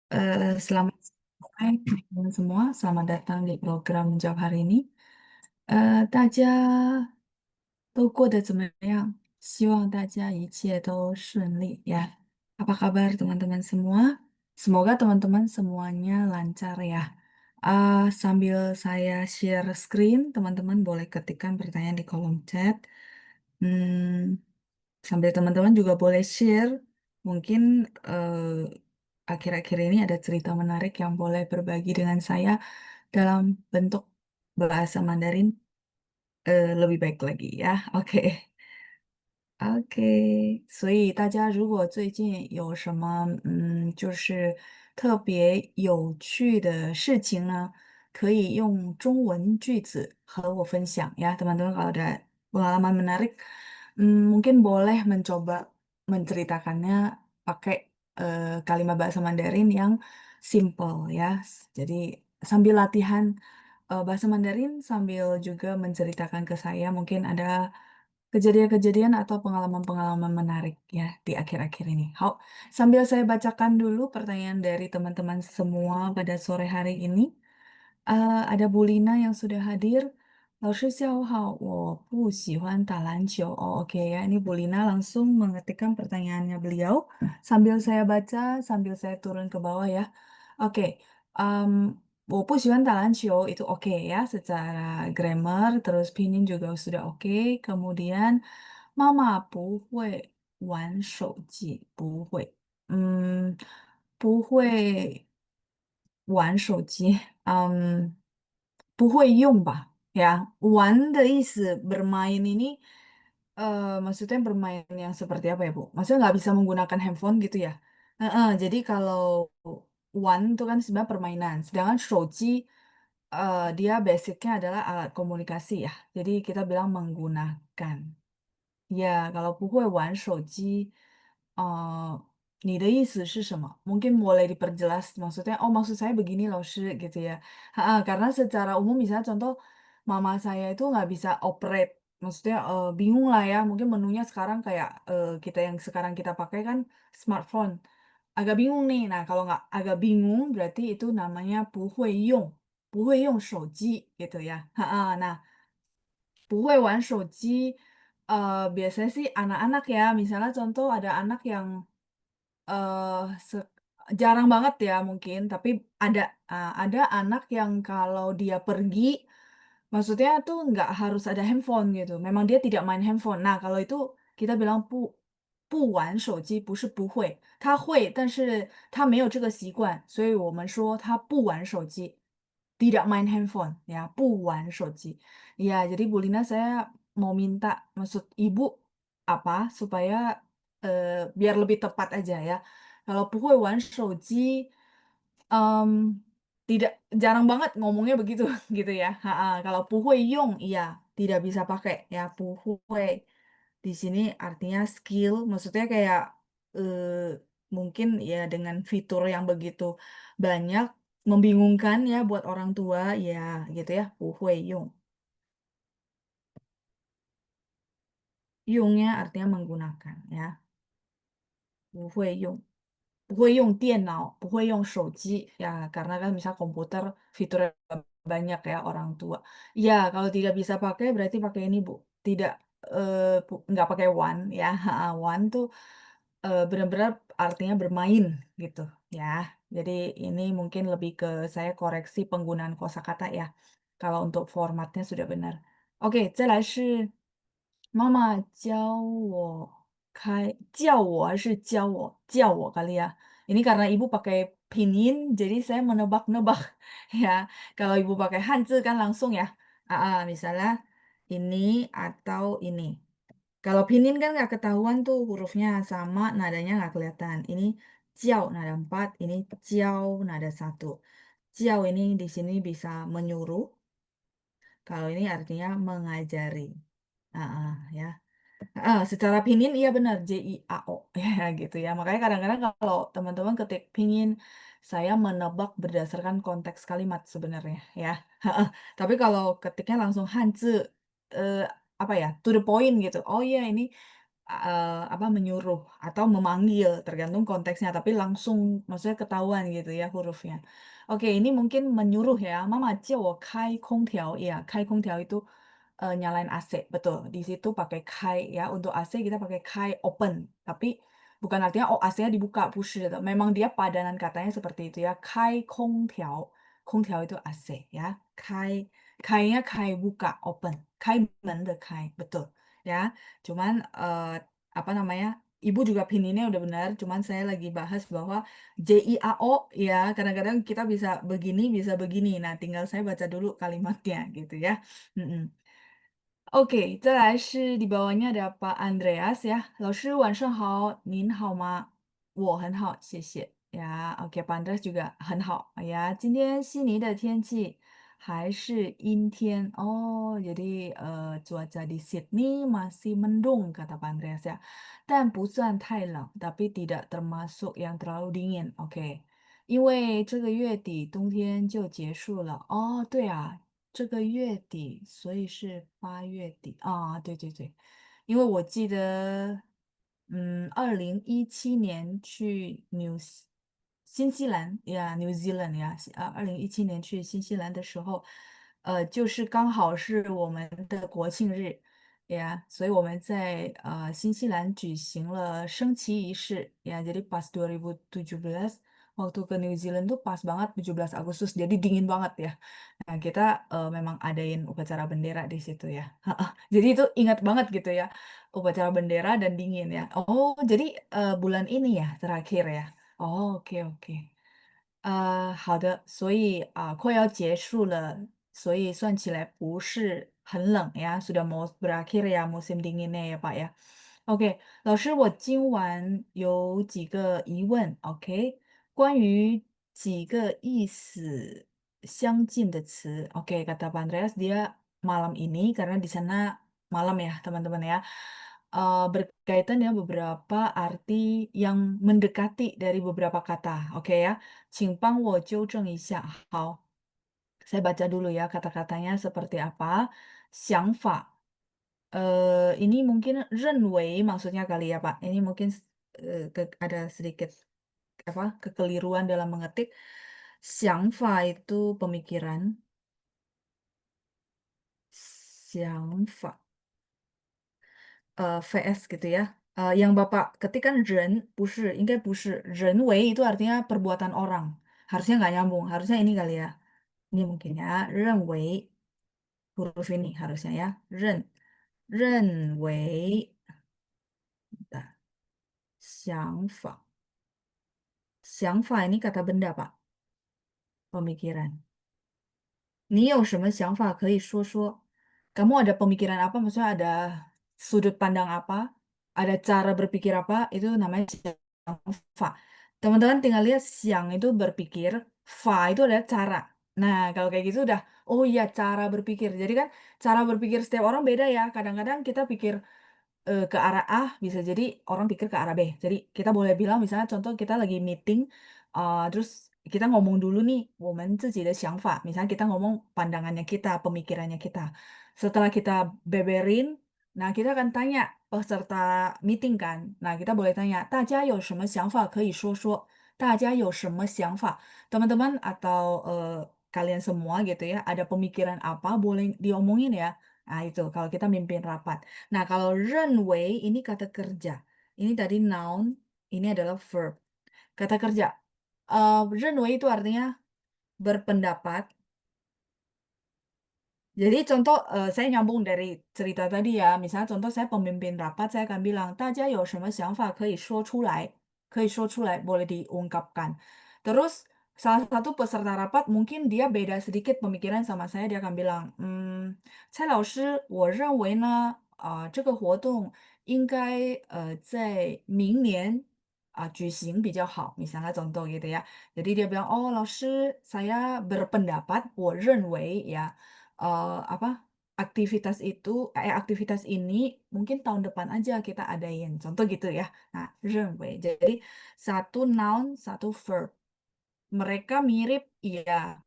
Selamat sore teman-teman semua, selamat datang di program Menjawab hari ini.大家都过得怎么样？希望大家一切都顺利ya. Apa kabar teman-teman semua? Semoga teman-teman semuanya lancar ya. Sambil saya share screen, teman-teman boleh ketikkan pertanyaan di kolom chat. Hmm, Sambil teman-teman juga boleh share, mungkin akhir-akhir ini ada cerita menarik yang boleh berbagi dengan saya dalam bentuk bahasa Mandarin lebih baik lagi ya. Oke. OK，所以大家如果最近有什么就是特别有趣的事情呢，可以用中文句子和我分享ya, teman-teman kalau ada pengalaman menarik, mungkin boleh mencoba menceritakannya pakai kalimat bahasa Mandarin yang simple ya. Jadi sambil latihan bahasa Mandarin sambil juga menceritakan ke saya mungkin ada kejadian-kejadian atau pengalaman-pengalaman menarik ya di akhir-akhir ini. Sambil saya bacakan dulu pertanyaan dari teman-teman semua pada sore hari ini. Ada Bu Lina yang sudah hadir. 老师下午好，我不喜欢打篮球. Oh, oke ya, ini Bu Lina langsung mengetikkan pertanyaannya beliau. Sambil saya baca, sambil saya turun ke bawah ya. Oke, um, 我不喜欢打篮球 itu oke ya secara grammar, terus pinyin juga sudah oke. Kemudian 妈妈不会玩手机，不会，不会玩手机，不会用吧？Ya, Wan 的意思bermain ini maksudnya bermain yang seperti apa ya, Bu? Maksudnya nggak bisa menggunakan handphone gitu ya? Jadi kalau Wan itu kan sebenarnya permainan, sedangkan Shoji dia basicnya adalah alat komunikasi ya. Jadi kita bilang menggunakan. Ya, kalau 不会玩手机, 你的意思是什么? Mungkin boleh diperjelas maksudnya, oh maksud saya begini loh, Shi, gitu ya. Karena secara umum misalnya contoh, mama saya itu nggak bisa operate, maksudnya bingung lah ya, mungkin menunya sekarang kayak kita yang sekarang kita pakai kan smartphone. Agak bingung nih, nah kalau nggak agak bingung berarti itu namanya 不会用手机 gitu ya. Nah, 不会玩手机, biasanya sih anak-anak ya, misalnya contoh ada anak yang eh, se- jarang banget ya mungkin, tapi ada anak yang kalau dia pergi, maksudnya tuh nggak harus ada handphone gitu. Memang dia tidak main handphone. Nah, kalau itu kita bilang 不玩手机，不是不会，他会，但是他没有这个习惯，所以我们说他不玩手机，tidak main handphone ya, 不玩手机. Ya, jadi Bu Lina saya mau minta maksud Ibu apa supaya biar lebih tepat aja ya. Kalau 不会玩手机, em, tidak jarang banget ngomongnya begitu gitu ya. Kalau 不会用, iya tidak bisa pakai ya 不会. Di sini artinya skill, maksudnya kayak mungkin ya dengan fitur yang begitu banyak membingungkan ya buat orang tua ya gitu ya 不会用. Yungnya artinya menggunakan ya. 不会用. 不会用电脑, 不会用手机, ya karena kan misal komputer fiturnya banyak ya orang tua. Ya kalau tidak bisa pakai berarti pakai ini Bu. Tidak nggak pakai one ya. One tuh benar-benar artinya bermain gitu ya. Jadi ini mungkin lebih ke saya koreksi penggunaan kosakata ya. Kalau untuk formatnya sudah benar. Oke, 再来是妈妈教我还是教我 kali ya. Ini karena ibu pakai pinyin, jadi saya menebak-nebak ya. Kalau ibu pakai Hanzi kan langsung ya. Misalnya ini atau ini. Kalau pinyin kan nggak ketahuan tuh hurufnya sama, nadanya nggak kelihatan. Ini jiao nada 4, ini jiao nada 1. Jiao ini di sini bisa menyuruh. Kalau ini artinya mengajari. Ya. Secara pinyin iya benar JIAO ya gitu ya. Makanya kadang-kadang kalau teman-teman ketik pinyin, saya menebak berdasarkan konteks kalimat sebenarnya ya. Tapi kalau ketiknya langsung Hanzi, eh, apa ya, to the point gitu. Oh iya ini apa, menyuruh atau memanggil, tergantung konteksnya, tapi langsung maksudnya ketahuan gitu ya hurufnya. Oke, ini mungkin menyuruh ya, "Mama 叫我开空调." Ya, 开空调itu, nyalain AC, betul. Di situ pakai 开 ya, untuk AC kita pakai 开 open, tapi bukan artinya, oh AC-nya dibuka, 不是 memang dia padanan katanya seperti itu ya, 开空调, 空调itu AC ya, 开 开nya 开 buka, open, 开门的开, betul, ya. Cuman, apa namanya, Ibu juga pininnya udah benar, cuman saya lagi bahas bahwa JIAO ya, kadang-kadang kita bisa begini. Nah, tinggal saya baca dulu kalimatnya gitu ya, mhm. OK，再来是你 bawahnya ada Pak Andreas ya. 老师晚上好，您好吗？我很好，谢谢。Ya, oke Pak Andreas juga 很好 ya. 今天悉尼的天气还是阴天. Oh, jadi cuaca di Sydney masih mendung kata Pak Andreas ya. Dan 不算太冷, tapi tidak termasuk yang terlalu dingin. Oke. 因为这个月底冬天就结束了。哦，对啊，这个月底，所以是8月底啊，对对对，因为我记得，2017年去新西兰呀，New Zealand 呀，2017年去新西兰的时候，就是刚好是我们的国庆日呀，所以我们在新西兰举行了升旗仪式呀，jadi pas 2017 waktu ke New Zealand tuh pas banget 17 Agustus, jadi dingin banget ya. Nah, kita, memang adain upacara bendera di situ ya, heeh. Jadi itu ingat banget gitu ya, upacara bendera dan dingin ya. Oh, jadi, bulan ini ya terakhir ya? Oh, oke oke. 好的，所以快要结束了，所以算起来不是很冷呀，sudah mau berakhir ya musim dinginnya ya Pak ya. Oke，老师，我今晚有几个疑问，OK，关于几个意思相近的词，oke kata Pak Andreas dia malam ini karena di sana malam ya teman-teman ya, berkaitan dengan beberapa arti yang mendekati dari beberapa kata, oke ya. 请帮我纠正一下. 好，saya baca dulu ya kata-katanya seperti apa. 想法, ini mungkin 认为 maksudnya kali ya Pak. Ini mungkin ada sedikit apa kekeliruan dalam mengetik. 想法 itu pemikiran. 想法 VS gitu ya. Yang Bapak ketik kan 人, 不是, 应该不是. 人为 itu artinya perbuatan orang. Harusnya nggak nyambung, harusnya ini kali ya. Ini mungkin ya, 认为 huruf ini harusnya ya. 认为 bentar, 想法. 想法 ini kata benda, Pak. Pemikiran. 你有什么想法可以说说? Kamu ada pemikiran apa? Maksudnya ada sudut pandang apa? Ada cara berpikir apa? Itu namanya 想法. Teman-teman tinggal lihat 想 itu berpikir, 法 itu adalah cara. Nah, kalau kayak gitu udah, oh iya cara berpikir. Jadi kan cara berpikir setiap orang beda ya. Kadang-kadang kita pikir ke arah A, bisa jadi orang pikir ke arah B. Jadi kita boleh bilang misalnya contoh kita lagi meeting, terus kita ngomong dulu nih, 我们自己的想法, misalnya kita ngomong pandangannya kita, pemikirannya kita. Setelah kita beberin, nah kita akan tanya peserta meeting kan. Nah, kita boleh tanya, 大家有什么想法可以说说. 大家有什么想法? Teman-teman atau kalian semua gitu ya, ada pemikiran apa boleh diomongin ya. Nah, itu kalau kita mimpin rapat. Nah, kalau 认为 ini kata kerja. Ini tadi noun, ini adalah verb. Kata kerja. 认为 itu artinya berpendapat. Jadi contoh, saya nyambung dari cerita tadi ya, misalnya contoh saya pemimpin rapat, saya akan bilang, 大家有什么想法可以说出来，可以说出来, boleh diungkapkan. Terus salah satu peserta rapat mungkin dia beda sedikit pemikiran sama saya, dia akan bilang, 蔡老师，我认为呢，这个活动应该在明年举行比较好, misalnya contoh gitu ya. Jadi dia bilang, oh 老师, saya berpendapat, 我认为 ya. Apa, aktivitas ini mungkin tahun depan aja kita adain, contoh gitu ya. Nah, 认为, jadi satu noun, satu verb. Mereka mirip, iya,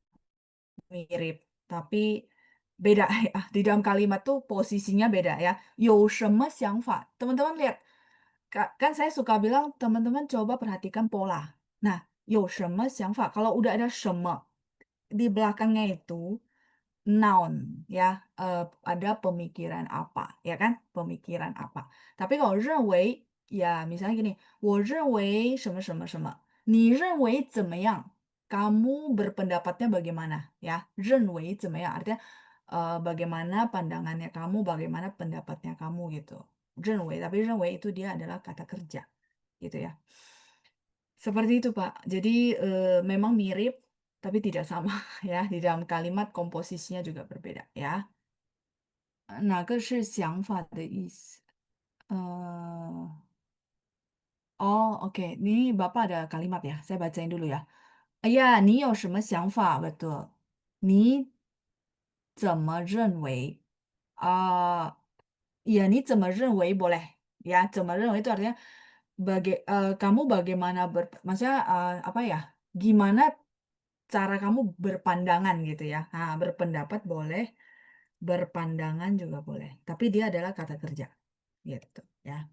mirip, tapi beda ya. Di dalam kalimat tuh posisinya beda ya. 有什么想法? Teman-teman lihat, kan saya suka bilang teman-teman coba perhatikan pola. Nah, 有什么想法? Kalau udah ada 什么 di belakangnya itu noun ya, ada pemikiran apa, ya kan? Pemikiran apa. Tapi kalau 认为 ya misalnya gini, 我认为什么什么什么，你认为怎么样? Kamu berpendapatnya bagaimana? Ya, 认为怎么样? Artinya bagaimana pandangannya kamu, bagaimana pendapatnya kamu gitu. 认为, tapi 认为itu dia adalah kata kerja gitu ya. Seperti itu, Pak. Jadi memang mirip tapi tidak sama ya. Di dalam kalimat komposisinya juga berbeda ya. 哪个是想法的意思? Oh, oke. Ini Bapak ada kalimat ya. Saya bacain dulu ya. Ya, 你有什么想法? Betul. 你怎么认为? Ya, 你怎么认为 boleh. Ya, 怎么认为 itu artinya kamu bagaimana maksudnya apa ya? Gimana cara kamu berpandangan gitu ya. Nah, berpendapat boleh, berpandangan juga boleh. Tapi dia adalah kata kerja gitu ya.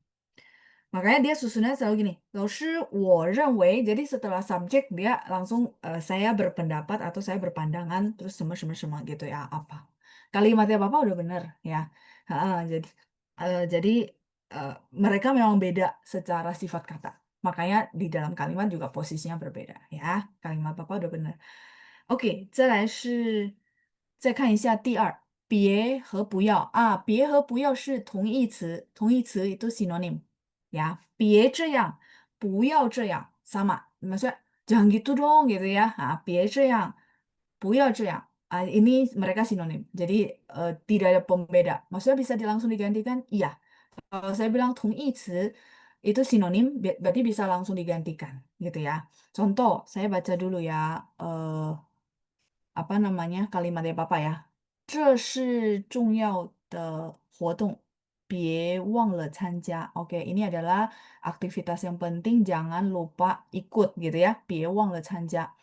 Makanya dia susunnya selalu gini, 老师我认为, jadi setelah subjek dia langsung saya berpendapat atau saya berpandangan terus semua gitu ya apa. Kalimatnya Bapak udah bener ya. Heeh, jadi mereka memang beda secara sifat kata. Makanya di dalam kalimat juga posisinya berbeda ya. Kalimat Bapak udah bener. OK，再看一下第二，别和不要啊，别和不要是同义词，同义词itu synonym ya. 别这样，不要这样，sama. Maksudnya jangan gitu dong gitu ya. Ah, 别这样，不要这样. Ah, ini mereka sinonim. Jadi tidak ada pembeda. Maksudnya bisa langsung digantikan? Iya. Kalau saya bilang 同义词 itu sinonim, berarti bisa langsung digantikan gitu ya. Contoh, saya baca dulu ya. Apa namanya kalimatnya Bapak ya. 这是重要的活动，别忘了参加. Oke, ini adalah aktivitas yang penting, jangan lupa ikut gitu ya. 别忘了参加。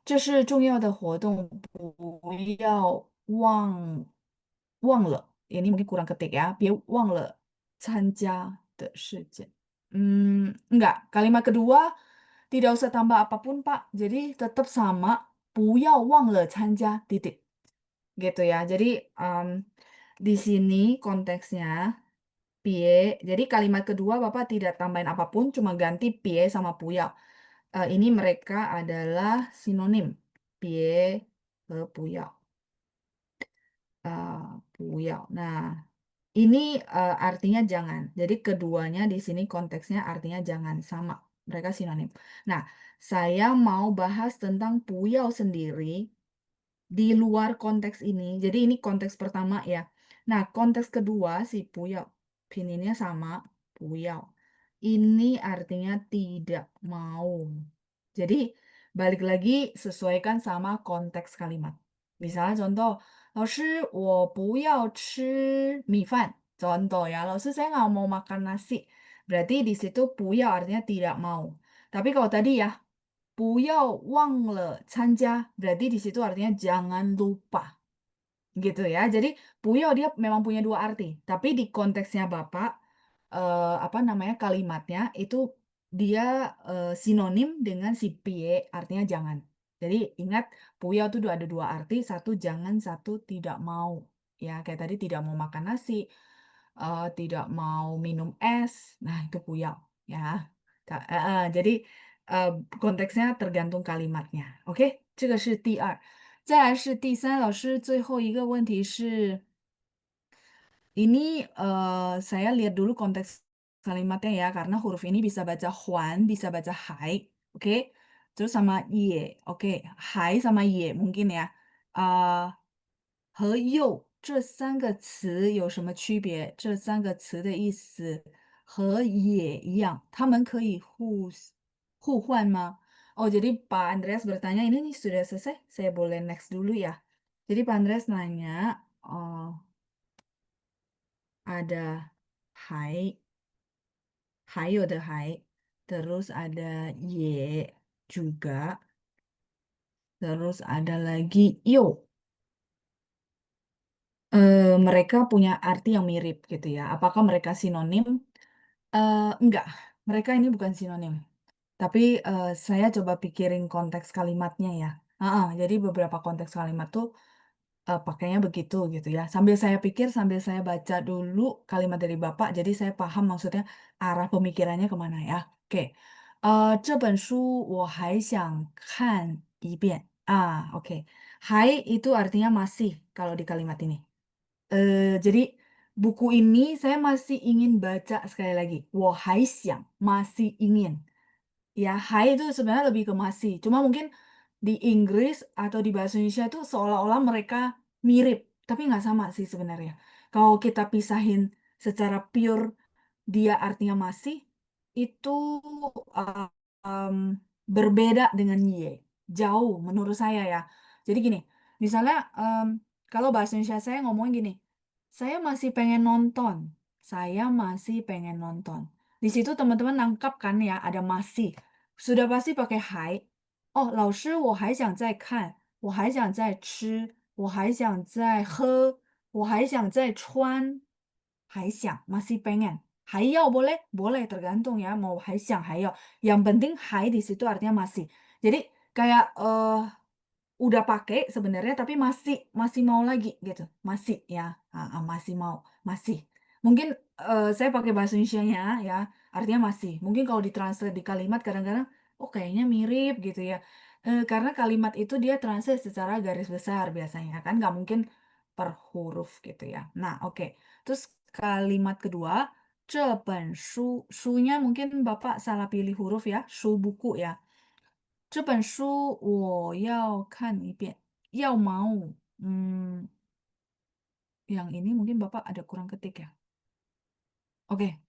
这是重要的活动，不要忘了. Ini mungkin kurang ketik ya. 别忘了参加的事件. Enggak. Kalimat kedua tidak usah tambah apapun, Pak. Jadi tetap sama. 不要忘了参加 titik. Gitu ya. Jadi di sini konteksnya pie. Jadi kalimat kedua Bapak tidak tambahin apapun, cuma ganti pie sama puyao. Ini mereka adalah sinonim. Pie ke puyao. Puyao. Nah, ini artinya jangan. Jadi keduanya di sini konteksnya artinya jangan sama. Mereka sinonim. Nah, saya mau bahas tentang puyao sendiri di luar konteks ini. Jadi ini konteks pertama ya. Nah, konteks kedua si puyao. Pininnya sama puyao. Ini artinya tidak mau. Jadi balik lagi sesuaikan sama konteks kalimat. Misalnya contoh, 老师我不要吃米饭. Contoh ya, 老师 saya nggak mau makan nasi. Berarti di situ 不要 artinya tidak mau. Tapi kalau tadi ya, 不要忘了参加, berarti di situ artinya jangan lupa. Gitu ya. Jadi 不要 dia memang punya dua arti. Tapi di konteksnya Bapak, apa namanya kalimatnya itu dia sinonim dengan si pie, artinya jangan. Jadi ingat 不要 itu ada dua arti, satu jangan, satu tidak mau. Ya, kayak tadi tidak mau makan nasi, tidak mau minum es. Nah, itu 不要 ya. Jadi konteksnya tergantung kalimatnya. Oke, 这个是第二。再来是第三，老师最后一个问题是，ini saya lihat dulu konteks kalimatnya ya, karena huruf ini bisa baca huan, bisa baca hai, oke? Terus sama ye, oke? Hai sama ye mungkin ya. 和又这三个词有什么区别？这三个词的意思和也一样，它们可以互换吗？Oh, jadi Pak Andreas bertanya, ini nih sudah selesai, saya boleh next dulu ya. Jadi Pak Andreas nanya, ada hai, 还有的还, terus ada ye juga, terus ada lagi yo. Mereka punya arti yang mirip gitu ya. Apakah mereka sinonim? Enggak, mereka ini bukan sinonim. Tapi, saya coba pikirin konteks kalimatnya ya. Heeh, jadi beberapa konteks kalimat tuh, pakainya begitu gitu ya. Sambil saya pikir, sambil saya baca dulu kalimat dari Bapak, jadi saya paham maksudnya arah pemikirannya kemana ya. Oke, 这本书我还想看一遍. Ah, oke. Hai itu artinya masih kalau di kalimat ini. Jadi buku ini saya masih ingin baca sekali lagi. 我还想, masih ingin. Ya, hai itu sebenarnya lebih ke masih. Cuma mungkin di Inggris atau di bahasa Indonesia itu seolah-olah mereka mirip, tapi nggak sama sih sebenarnya. Kalau kita pisahin secara pure dia artinya masih, itu, eee, berbeda dengan ye, jauh menurut saya ya. Jadi gini, misalnya, kalau bahasa Indonesia saya ngomongnya gini, saya masih pengen nonton." Di situ teman-teman nangkap kan ya ada masih, sudah pasti pakai hai. "Oh, 老师我还想再看，我还想再吃，我还想再穿，masih pengen. Hayal boleh? Boleh, tergantung ya mau haishang hayal. Yang penting hai di situ artinya masih. Jadi kayak, udah pakai sebenarnya tapi masih mau lagi gitu, masih ya, heeh, masih mau, masih. Mungkin, saya pakai bahasa Indonesianya ya, artinya masih. Mungkin kalau ditranslate di kalimat kadang-kadang, oh kayaknya mirip gitu ya, karena kalimat itu dia translate secara garis besar biasanya kan, nggak mungkin per huruf gitu ya. Nah oke, terus kalimat kedua, 这本书nya mungkin Bapak salah pilih huruf ya, shu buku ya. 这本书我要看一遍，要 mau, mmm, yang ini mungkin Bapak ada kurang ketik ya? Oke,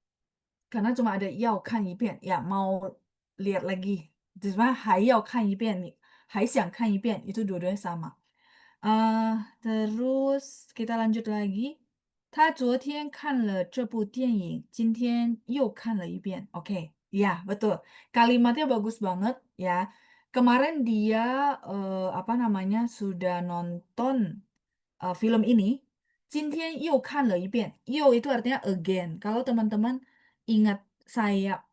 karena cuma ada 要看一遍, ya mau lihat lagi. Cuma 还要看一遍 nih, 还想看一遍 itu dua-duanya sama. Terus kita lanjut lagi. 他昨天看了这部电影，今天又看了一遍. Oke, iya betul. Kalimatnya bagus banget ya. Kemarin dia, apa namanya, sudah nonton, film ini, 今天又看了一遍.又itu artinya again. Kalau teman-teman ingat saya,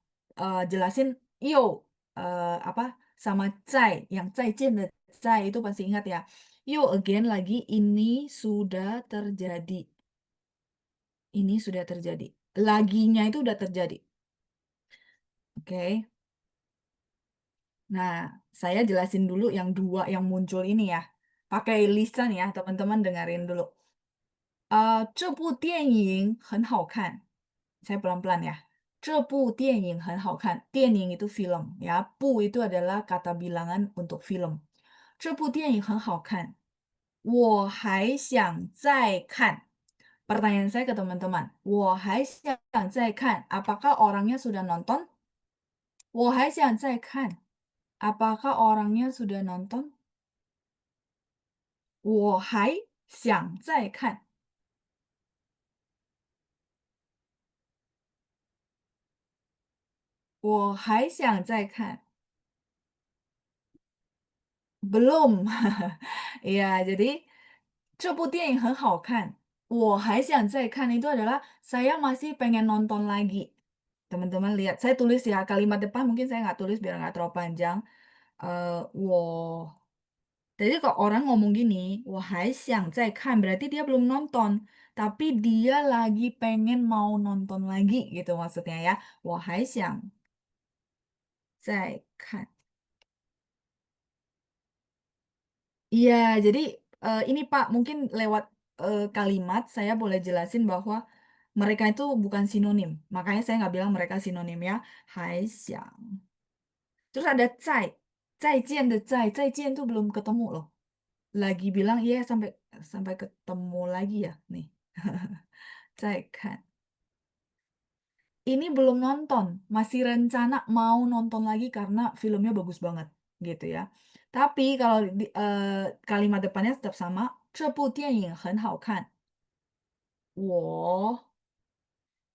jelasin又, apa, sama 在, yang 再见的再 itu pasti ingat ya. Yuk again lagi, ini sudah terjadi. Laginya itu udah terjadi, oke. Nah, saya jelasin dulu yang 2 yang muncul ini ya. Pakai lisan ya, teman-teman dengerin dulu. 这部电影很好看. Saya pelan-pelan ya. 这部电影很好看. 电影 itu film ya. 部 itu adalah kata bilangan untuk film. 这部电影很好看.我还想再看. Pertanyaan saya ke teman-teman, 我还想再看, apakah orangnya sudah nonton? 我还想再看, apakah orangnya sudah nonton? 我还想再看. 我还想再看. Belum. Iya, jadi 这部电影很好看. 我还想再看 itu adalah saya masih pengen nonton lagi. Teman-teman lihat, saya tulis ya kalimat depan mungkin saya nggak tulis biar nggak terlalu panjang. 我 jadi kalau orang ngomong gini, 我还想再看 berarti dia belum nonton, tapi dia lagi pengen mau nonton lagi gitu maksudnya ya. 我还想再看. Iya, jadi, ini Pak, mungkin lewat, kalimat saya boleh jelasin bahwa mereka itu bukan sinonim, makanya saya nggak bilang mereka sinonim ya, 还想. Terus ada 再见的再见 tuh belum ketemu loh, lagi bilang, "Iya sampai sampai ketemu lagi ya?" Nih. 再看. Ini belum nonton, masih rencana mau nonton lagi karena filmnya bagus banget, gitu ya. Tapi kalau kalimat depannya tetap sama, 这部电影很好看，我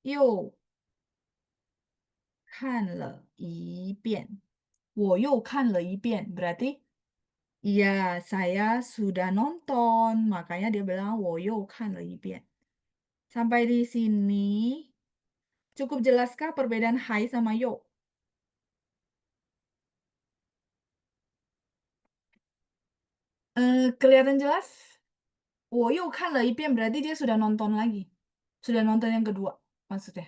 又看了一遍. Berarti iya, saya sudah nonton, makanya dia bilang 我又看了一遍. Sampai di sini Cukup jelaskah perbedaan hai sama yo? Kelihatan jelas? 我又看了一遍, berarti dia sudah nonton lagi. Sudah nonton yang kedua, maksudnya.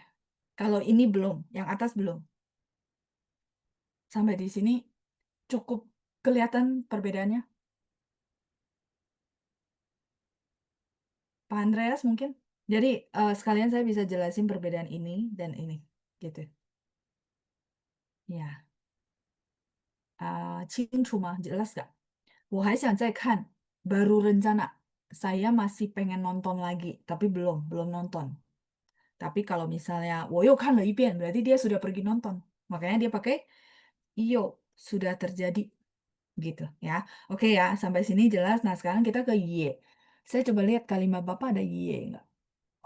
Kalau ini belum, yang atas belum. Sampai di sini cukup kelihatan perbedaannya. Pak Andreas mungkin? Jadi sekalian saya bisa jelasin perbedaan ini dan ini, gitu. Ya, 清楚吗? Jelas gak? 我还想再看, baru rencana. Saya masih pengen nonton lagi, tapi belum nonton. Tapi kalau misalnya 我又看了一遍, berarti dia sudah pergi nonton. Makanya dia pakai iyo, sudah terjadi gitu ya. Oke ya, sampai sini jelas. Nah, sekarang kita ke ye. Saya coba lihat kalimat Bapak ada ye nggak?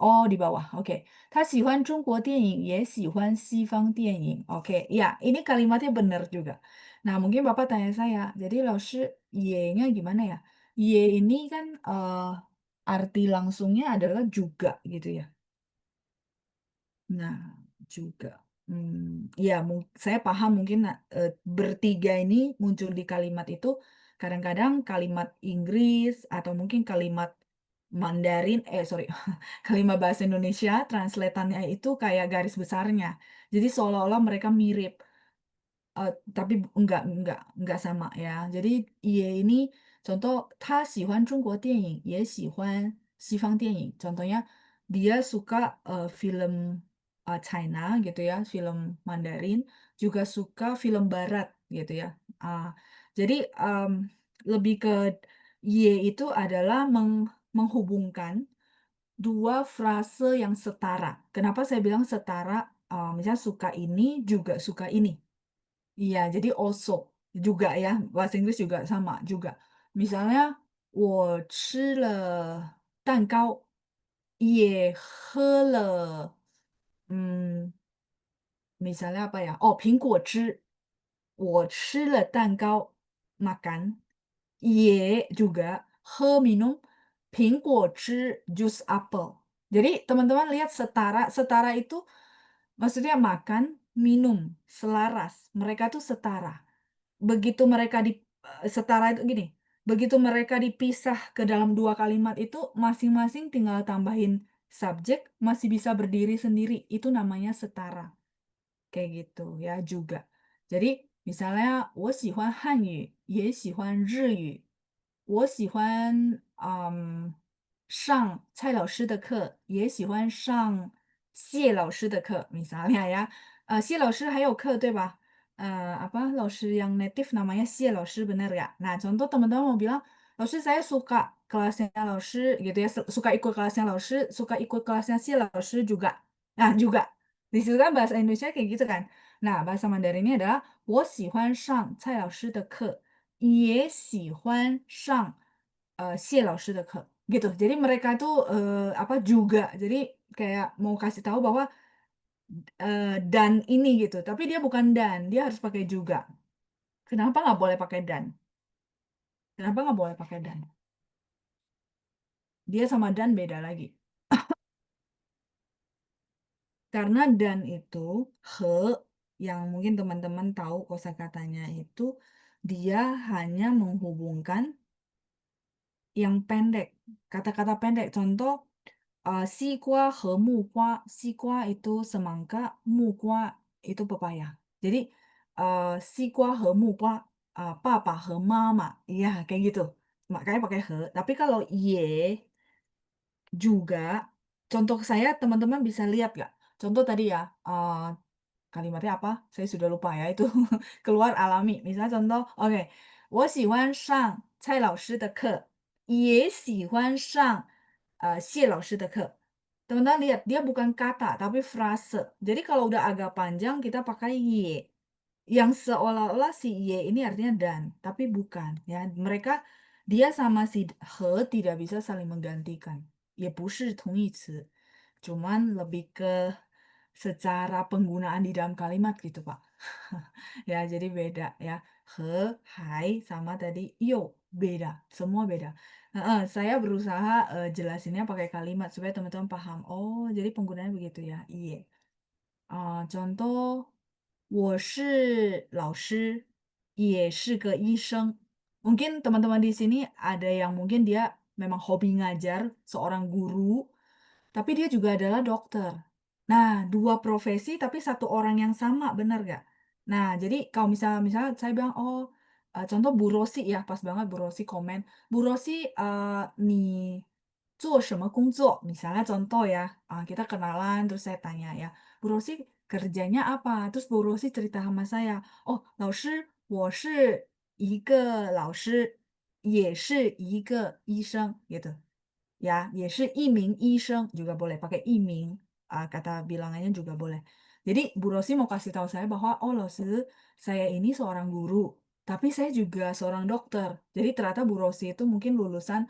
Oh, di bawah. Oke. 他喜欢中国电影，也喜欢西方电影. Oke, ya, ini kalimatnya benar juga. Nah, mungkin Bapak tanya saya, jadi Laoshi ye-nya gimana ya? Ye ini kan arti langsungnya adalah juga gitu ya. Nah, juga. Ya, saya paham mungkin bertiga ini muncul di kalimat itu kadang-kadang kalimat Inggris atau mungkin kalimat Mandarin, sorry, kalimat bahasa Indonesia, translatannya itu kayak garis besarnya. Jadi seolah-olah mereka mirip. Tapi enggak sama ya. Jadi ye ini contoh 他喜欢中国电影，也喜欢西方电影. Contohnya dia suka film China gitu ya, film Mandarin, juga suka film Barat gitu ya. Ah, jadi lebih ke ye itu adalah menghubungkan dua frase yang setara. Kenapa saya bilang setara? Misalnya suka ini juga suka ini. Iya, jadi also juga ya, bahasa Inggris juga sama juga. Misalnya, 我吃了蛋糕，也喝了，嗯 misalnya apa ya? Oh, 苹果汁。我吃了蛋糕 makan, ye juga minum 苹果汁 jus apel. Jadi teman-teman lihat setara, setara itu maksudnya makan, minum, selaras. Mereka tuh setara. Begitu mereka setara itu gini, begitu mereka dipisah ke dalam dua kalimat itu masing-masing tinggal tambahin subjek masih bisa berdiri sendiri. Itu namanya setara. Kayak gitu ya juga. Jadi misalnya 我喜欢汉语，也喜欢日语。我喜欢上蔡老师的课，也喜欢上谢老师的课. Misalnya ya, 谢老师 还有课对吧? Apa laoshi yang native namanya Xie laoshi benar ya? Nah, contoh teman-teman mau bilang, laoshi saya suka kelasnya laoshi gitu ya, suka ikut kelasnya laoshi, suka ikut kelasnya Xie laoshi juga. Nah, juga. Di situ kan bahasa Indonesia kayak gitu kan. Nah, bahasa Mandarinnya adalah 我喜欢上蔡老师的课，也喜欢上谢老师的课 gitu. Jadi mereka tuh apa juga. Jadi kayak mau kasih tahu bahwa dan ini gitu. Tapi dia bukan dan, dia harus pakai juga. Kenapa nggak boleh pakai dan? Kenapa nggak boleh pakai dan? Dia sama dan beda lagi. Karena dan itu he yang mungkin teman-teman tahu kosakatanya itu dia hanya menghubungkan yang pendek, kata-kata pendek. Contoh, sikwa he mukwa, sikwa itu semangka, mukwa itu pepaya. Jadi, sikwa he mukwa, papa he mama, ya kayak gitu. Makanya pakai he. Tapi kalau ye juga, contoh saya teman-teman bisa lihat gak? Contoh tadi ya, kalimatnya apa? Saya sudah lupa ya itu keluar alami. Misalnya contoh, oke, 我喜欢上蔡老师的课，也喜欢上谢老师的课. Teman-teman lihat, dia bukan kata tapi frase. Jadi kalau udah agak panjang kita pakai ye. Yang seolah-olah si ye ini artinya dan, tapi bukan ya. Mereka dia sama si he tidak bisa saling menggantikan. 也不是同义词, cuman lebih ke secara penggunaan di dalam kalimat gitu, Pak. Ya, jadi beda ya. He, hai, sama tadi yo, beda. Semua beda. Saya berusaha jelasinnya pakai kalimat supaya teman-teman paham. Oh, jadi penggunaannya begitu ya. Iya. contoh, 我是老师，也是个医生. Mungkin teman-teman di sini ada yang mungkin dia memang hobi ngajar, seorang guru, tapi dia juga adalah dokter. Nah, 2 profesi tapi satu orang yang sama, benar nggak? Nah, jadi kalau misal saya bilang, oh, contoh Bu Rosi ya, pas banget Bu Rosi komen, "Bu Rosi, 你做什么工作?" Misalnya contoh ya, kita kenalan terus saya tanya ya, "Bu Rosi kerjanya apa?" Terus Bu Rosi cerita sama saya, "Oh, 老师，我是一个老师，也是一个医生." Gitu. Ya, 也是一名医生, juga boleh pakai 一名, kata bilangannya juga boleh. Jadi Bu Rosi mau kasih tahu saya bahwa, "Oh, 老师, saya ini seorang guru, tapi saya juga seorang dokter." Jadi ternyata Bu Rosi itu mungkin lulusan,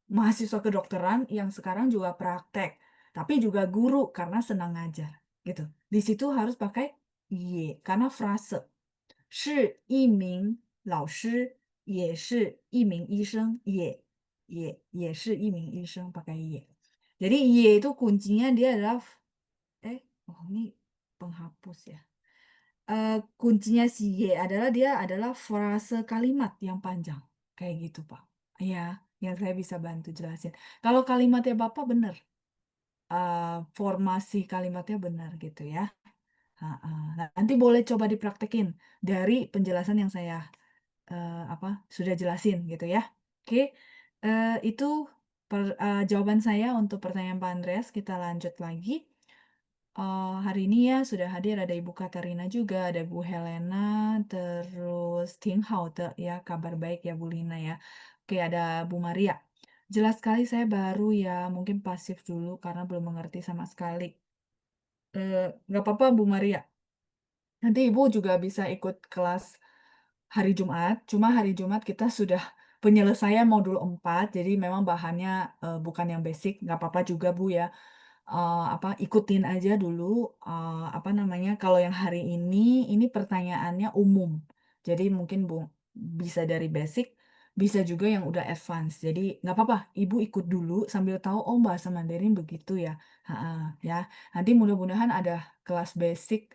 mahasiswa kedokteran yang sekarang juga praktek, tapi juga guru karena senang ngajar, gitu. Di situ harus pakai 也, karena frase. 是一名老师，也是一名医生，也是一名医生, pakai ye. Jadi ye itu kuncinya dia adalah oh ini penghapus ya. Kuncinya si ye adalah dia adalah frase kalimat yang panjang, kayak gitu, Pak. Iya, yang saya bisa bantu jelasin. Kalau kalimatnya Bapak bener, formasi kalimatnya benar gitu ya. Heeh. Nah, nanti boleh coba dipraktekin dari penjelasan yang saya, sudah jelasin gitu ya. Oke, itu jawaban saya untuk pertanyaan Pak Andreas. Kita lanjut lagi. Hari ini ya sudah hadir ada Ibu Katarina juga, ada Bu Helena, terus Ting Haute ya, kabar baik ya Bu Lina ya. Oke, ada Bu Maria. Jelas sekali saya baru ya, mungkin pasif dulu karena belum mengerti sama sekali. Nggak apa-apa Bu Maria. Nanti Ibu juga bisa ikut kelas hari Jumat, cuma hari Jumat kita sudah penyelesaian modul 4, jadi memang bahannya, bukan yang basic, nggak apa-apa juga Bu ya. Ikutin aja dulu, apa namanya, kalau yang hari ini pertanyaannya umum. Jadi mungkin Bu, bisa dari basic, bisa juga yang udah advance. Jadi nggak apa-apa, Ibu ikut dulu sambil tahu, oh bahasa Mandarin begitu ya. Heeh, ya. Nanti mudah-mudahan ada kelas basic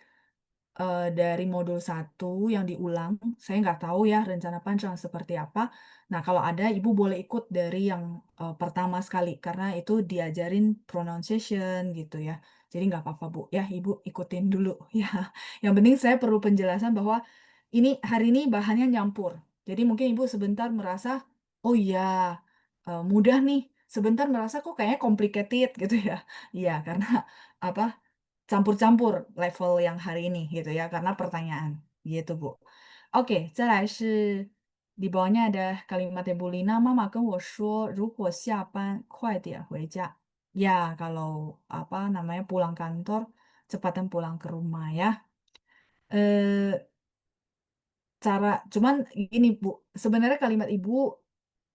dari modul 1 yang diulang, saya nggak tahu ya rencana panjang seperti apa. Nah, kalau ada Ibu boleh ikut dari yang, pertama sekali, karena itu diajarin pronunciation gitu ya. Jadi nggak apa-apa Bu, ya Ibu ikutin dulu ya. Yang penting saya perlu penjelasan bahwa hari ini bahannya nyampur. Jadi mungkin Ibu sebentar merasa, "Oh iya, mudah nih." Sebentar merasa, "Kok kayaknya complicated?" Gitu ya. Iya, karena apa, campur-campur level yang hari ini gitu ya, karena pertanyaan, gitu Bu. Oke, 再来是 di bawahnya ada kalimatnya Bu Lina, "妈妈跟我说如果下班快点回家." Ya, kalau apa namanya, pulang kantor, cepatan pulang ke rumah ya. Eee cuman gini Bu, sebenarnya kalimat Ibu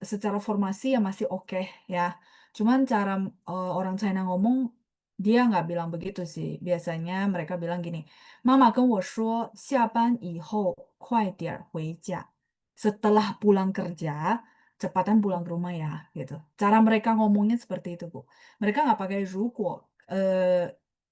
secara formasi ya masih oke ya. Cuman cara, orang China ngomong, dia nggak bilang begitu sih. Biasanya mereka bilang gini, "Mama跟我说下班以后快点回家." Setelah pulang kerja, cepatan pulang ke rumah ya, gitu. Cara mereka ngomongnya seperti itu, Bu. Mereka nggak pakai 如果.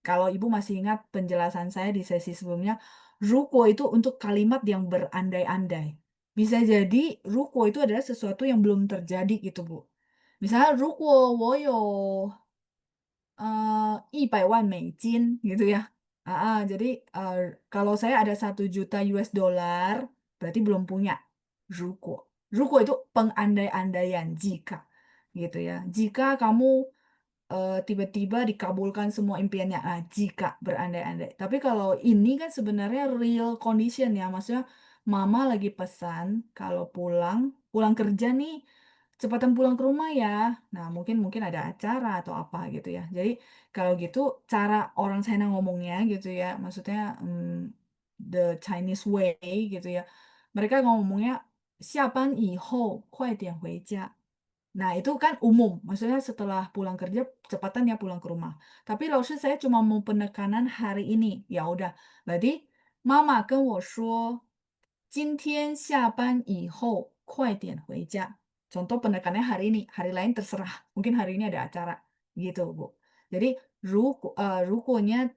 Kalau Ibu masih ingat penjelasan saya di sesi sebelumnya, 如果 itu untuk kalimat yang berandai-andai. Bisa jadi 如果 itu adalah sesuatu yang belum terjadi gitu, Bu. Misalnya 如果我有100万美金gitu ya. Jadi, kalau saya ada 1 juta US dollar berarti belum punya. 如果itu pengandai-andaian, jika, gitu ya. Jika kamu, tiba-tiba dikabulkan semua impiannya, jika berandai-andai. Tapi kalau ini kan sebenarnya real condition ya, maksudnya mama lagi pesan kalau pulang kerja nih, cepatan pulang ke rumah ya. Nah, mungkin mungkin ada acara atau apa gitu ya. Jadi kalau gitu cara orang China ngomongnya gitu ya, maksudnya, the Chinese way gitu ya. Mereka ngomongnya 下班以后快点回家. Nah, itu kan umum, maksudnya setelah pulang kerja cepatan ya pulang ke rumah. Tapi lausnya saya cuma mau penekanan hari ini. Ya udah, berarti mama 跟我说今天下班以后快点回家. Contoh penekanannya hari ini, hari lain terserah. Mungkin hari ini ada acara gitu, Bu. Jadi 如果nya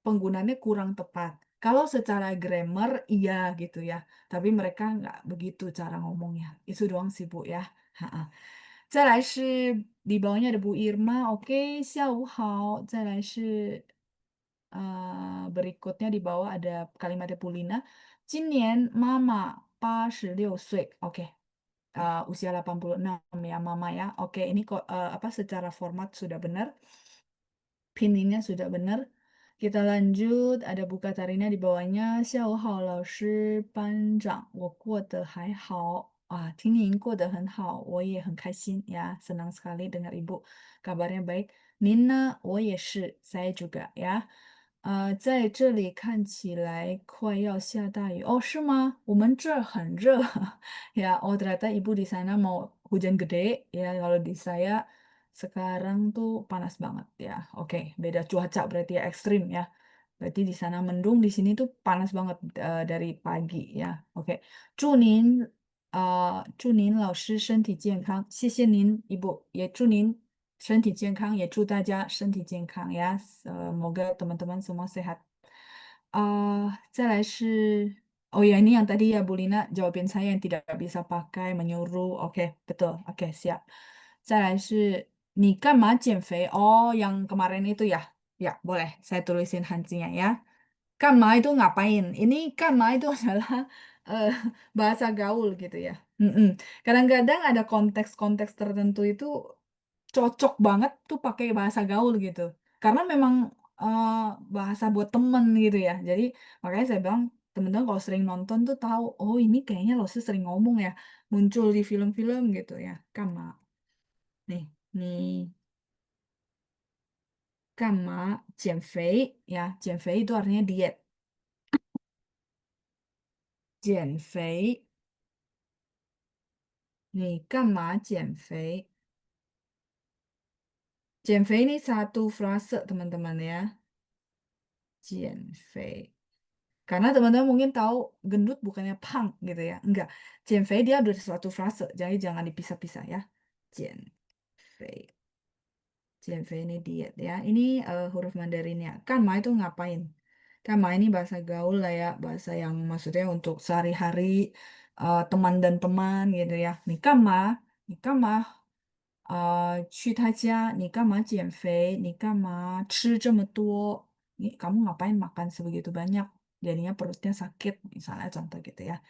penggunaannya kurang tepat. Kalau secara grammar iya gitu ya, tapi mereka nggak begitu cara ngomongnya. Itu doang sih Bu ya. Ha-ha. 再来是 di bawahnya ada Bu Irma, oke, 下午好。再来是berikutnya di bawah ada kalimatnya Bu Lina. 今年妈妈86岁, oke. Usia 86 ya mama ya. Oke, ini kok apa secara format sudah benar. Pinnya sudah benar. Kita lanjut, ada Bu Katarina di bawahnya. 下午好，老师、班长，我过得还好。听您过得很好，我也很开心ya. Senang sekali dengar Ibu kabarnya baik. Nina, 我也是, saya juga ya. 在这里看起来快要下大雨。哦，是吗？我们这儿很热。Ya, oh ternyata Ibu di sana mau hujan gede ya. Kalau di saya sekarang tuh panas banget ya. Oke, beda cuaca berarti ya ekstrim ya. Berarti di sana mendung, di sini tuh panas banget dari pagi ya. Oke. 祝您老师身体健康，谢谢您，Ibu，也祝您身体健康，也祝大家身体健康呀。Semoga teman-teman semua sehat. 再来是 oh ya ini yang tadi ya Bu Lina jawabin saya yang tidak bisa pakai menyuruh. Oke, betul. Oke, siap. 再来是你干嘛减肥? Oh, yang kemarin itu ya. Ya, boleh. Saya tulisin hanzinya ya. Kanma itu ngapain? Ini kanma itu adalah eh, bahasa gaul gitu ya. Mm-mm. Kadang-kadang ada konteks-konteks tertentu itu cocok banget tuh pakai bahasa gaul gitu. Karena memang eh, bahasa buat temen gitu ya. Jadi makanya saya bilang temen-temen kalau sering nonton tuh tahu, oh ini kayaknya lo sering ngomong ya, muncul di film-film gitu ya. Kanma. Nih, nih, kanma, 减肥 ya. 减肥 itu artinya diet. 减肥 你干嘛减肥? 减肥 ini satu frase teman-teman ya. 减肥. Karena teman-teman mungkin tahu gendut bukannya pang gitu ya. Enggak. 减肥 dia udah suatu frase. Jadi jangan dipisah-pisah ya. 减肥. 减肥 ini diet ya. Ini huruf Mandarinnya. Kanma itu ngapain? Kanma ini bahasa gaul lah ya. Bahasa yang maksudnya untuk sehari-hari teman dan teman gitu ya. Nih kanma. Nih kanma 去他家，你干嘛减肥？你干嘛吃这么多？kamu ngapain makan sebegitu banyak? Jadinya perutnya sakit, misalnya contoh gitu ya.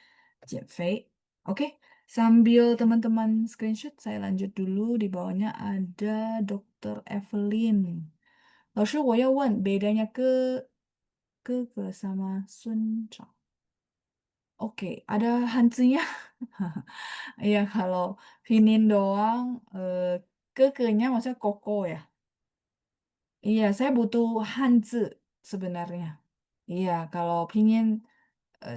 减肥. Oke, sambil teman-teman screenshot, saya lanjut dulu. Di bawahnya ada Dr. Evelyn. 老师，我要问 bedanya ke 哥哥 sama 孙长. Oke, ada hanzinya. Iya, kalau Pinin doang, kekenya maksudnya koko ya. Iya, saya butuh hanzi sebenarnya. Iya, kalau Pinin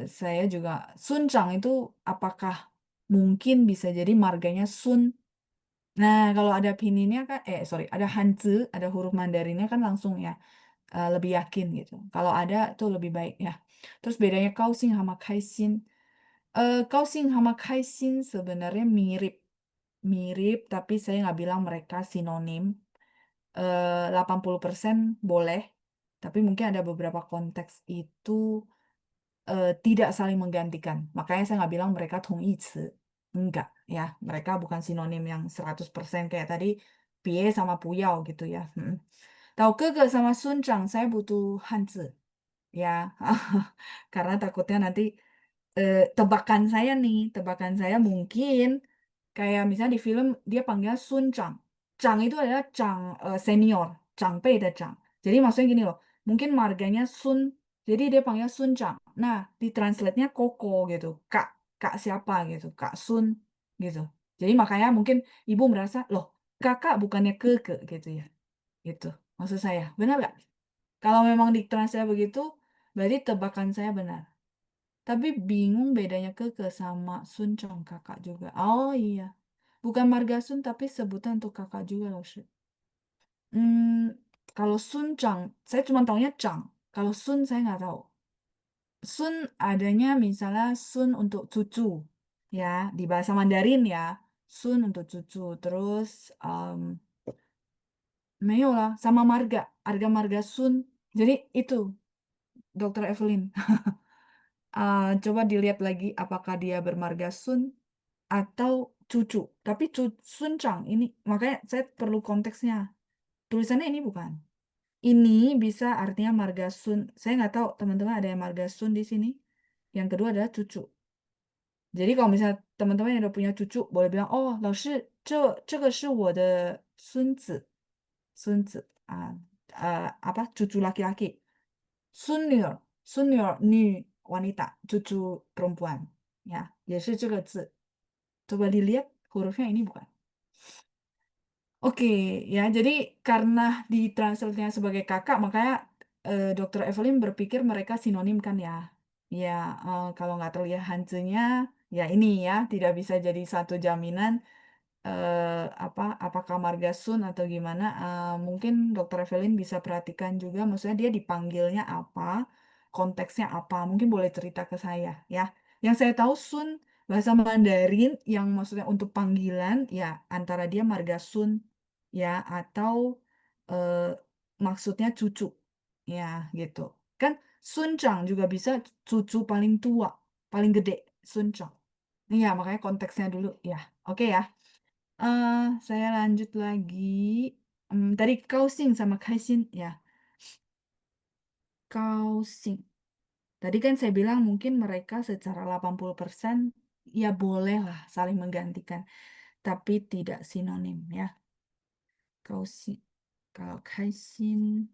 saya juga Sunjang itu apakah mungkin bisa jadi marganya Sun? Nah, kalau ada Pininnya kan, sorry, ada hanzi, ada huruf Mandarinnya kan langsung ya lebih yakin gitu. Kalau ada tuh lebih baik ya. Terus bedanya Kaoxing sama Kaisin. Kaoxing sama Kaisin sebenarnya mirip. Mirip, tapi saya nggak bilang mereka sinonim. 80% boleh, tapi mungkin ada beberapa konteks itu tidak saling menggantikan. Makanya saya nggak bilang mereka 同义词. Enggak, ya. Mereka bukan sinonim yang 100% kayak tadi pie sama puyao gitu ya. Tahu ke sama sunjang, saya butuh hanzi. Ya, karena takutnya nanti tebakan saya mungkin kayak misalnya di film dia panggil Sun Chang. Chang itu adalah Chang senior, Chang Pei de Chang. Jadi maksudnya gini loh, mungkin marganya Sun, jadi dia panggil Sun Chang. Nah, di translate-nya Koko gitu, Kak, Kak siapa gitu, Kak Sun gitu. Jadi makanya mungkin ibu merasa, loh, kakak bukannya ke gitu ya. Gitu, maksud saya. Benar nggak? Kalau memang ditranslate begitu, berarti tebakan saya benar. Tapi bingung bedanya Keke sama Sun Chong kakak juga. Oh iya. Bukan marga Sun tapi sebutan untuk kakak juga loh, Shi. Hmm, kalau Sun Chang, saya cuma taunya Chang. Kalau Sun saya nggak tahu. Sun adanya misalnya Sun untuk cucu. Ya, di bahasa Mandarin ya. Sun untuk cucu. Terus, 没有啦, sama marga. Marga Sun. Jadi itu. Dokter Evelyn. Coba dilihat lagi apakah dia bermarga Sun atau cucu. Tapi Sun Chang ini, makanya saya perlu konteksnya. Tulisannya ini bukan. Ini bisa artinya marga Sun. Saya nggak tahu teman-teman ada yang marga Sun di sini. Yang kedua adalah cucu. Jadi kalau misalnya teman-teman yang udah punya cucu, boleh bilang, oh, 老师，这个是我的孙子，孙子apa cucu laki-laki. Sunir, Sunir, ni wanita, cucu perempuan. Ya, 也是这个字. Coba dilihat hurufnya ini bukan. Oke, ya, jadi karena ditranslate-nya sebagai kakak, makanya Dokter Evelyn berpikir mereka sinonim kan ya. Ya, kalau nggak terlihat hantunya, ya ini ya, tidak bisa jadi satu jaminan apakah marga Sun atau gimana. Mungkin Dokter Evelyn bisa perhatikan juga, maksudnya dia dipanggilnya apa, konteksnya apa, mungkin boleh cerita ke saya ya. Yang saya tahu Sun bahasa Mandarin yang maksudnya untuk panggilan ya antara dia marga Sun ya atau eh, maksudnya cucu ya gitu. Kan Sun Chang juga bisa cucu paling tua, paling gede Sun Chang. Iya, makanya konteksnya dulu ya. Oke ya. Eh, saya lanjut lagi. Tadi kausing sama kaisin ya. Kausing. Tadi kan saya bilang mungkin mereka secara 80% ya boleh lah saling menggantikan. Tapi tidak sinonim ya. Kausing. Kalau kaisin.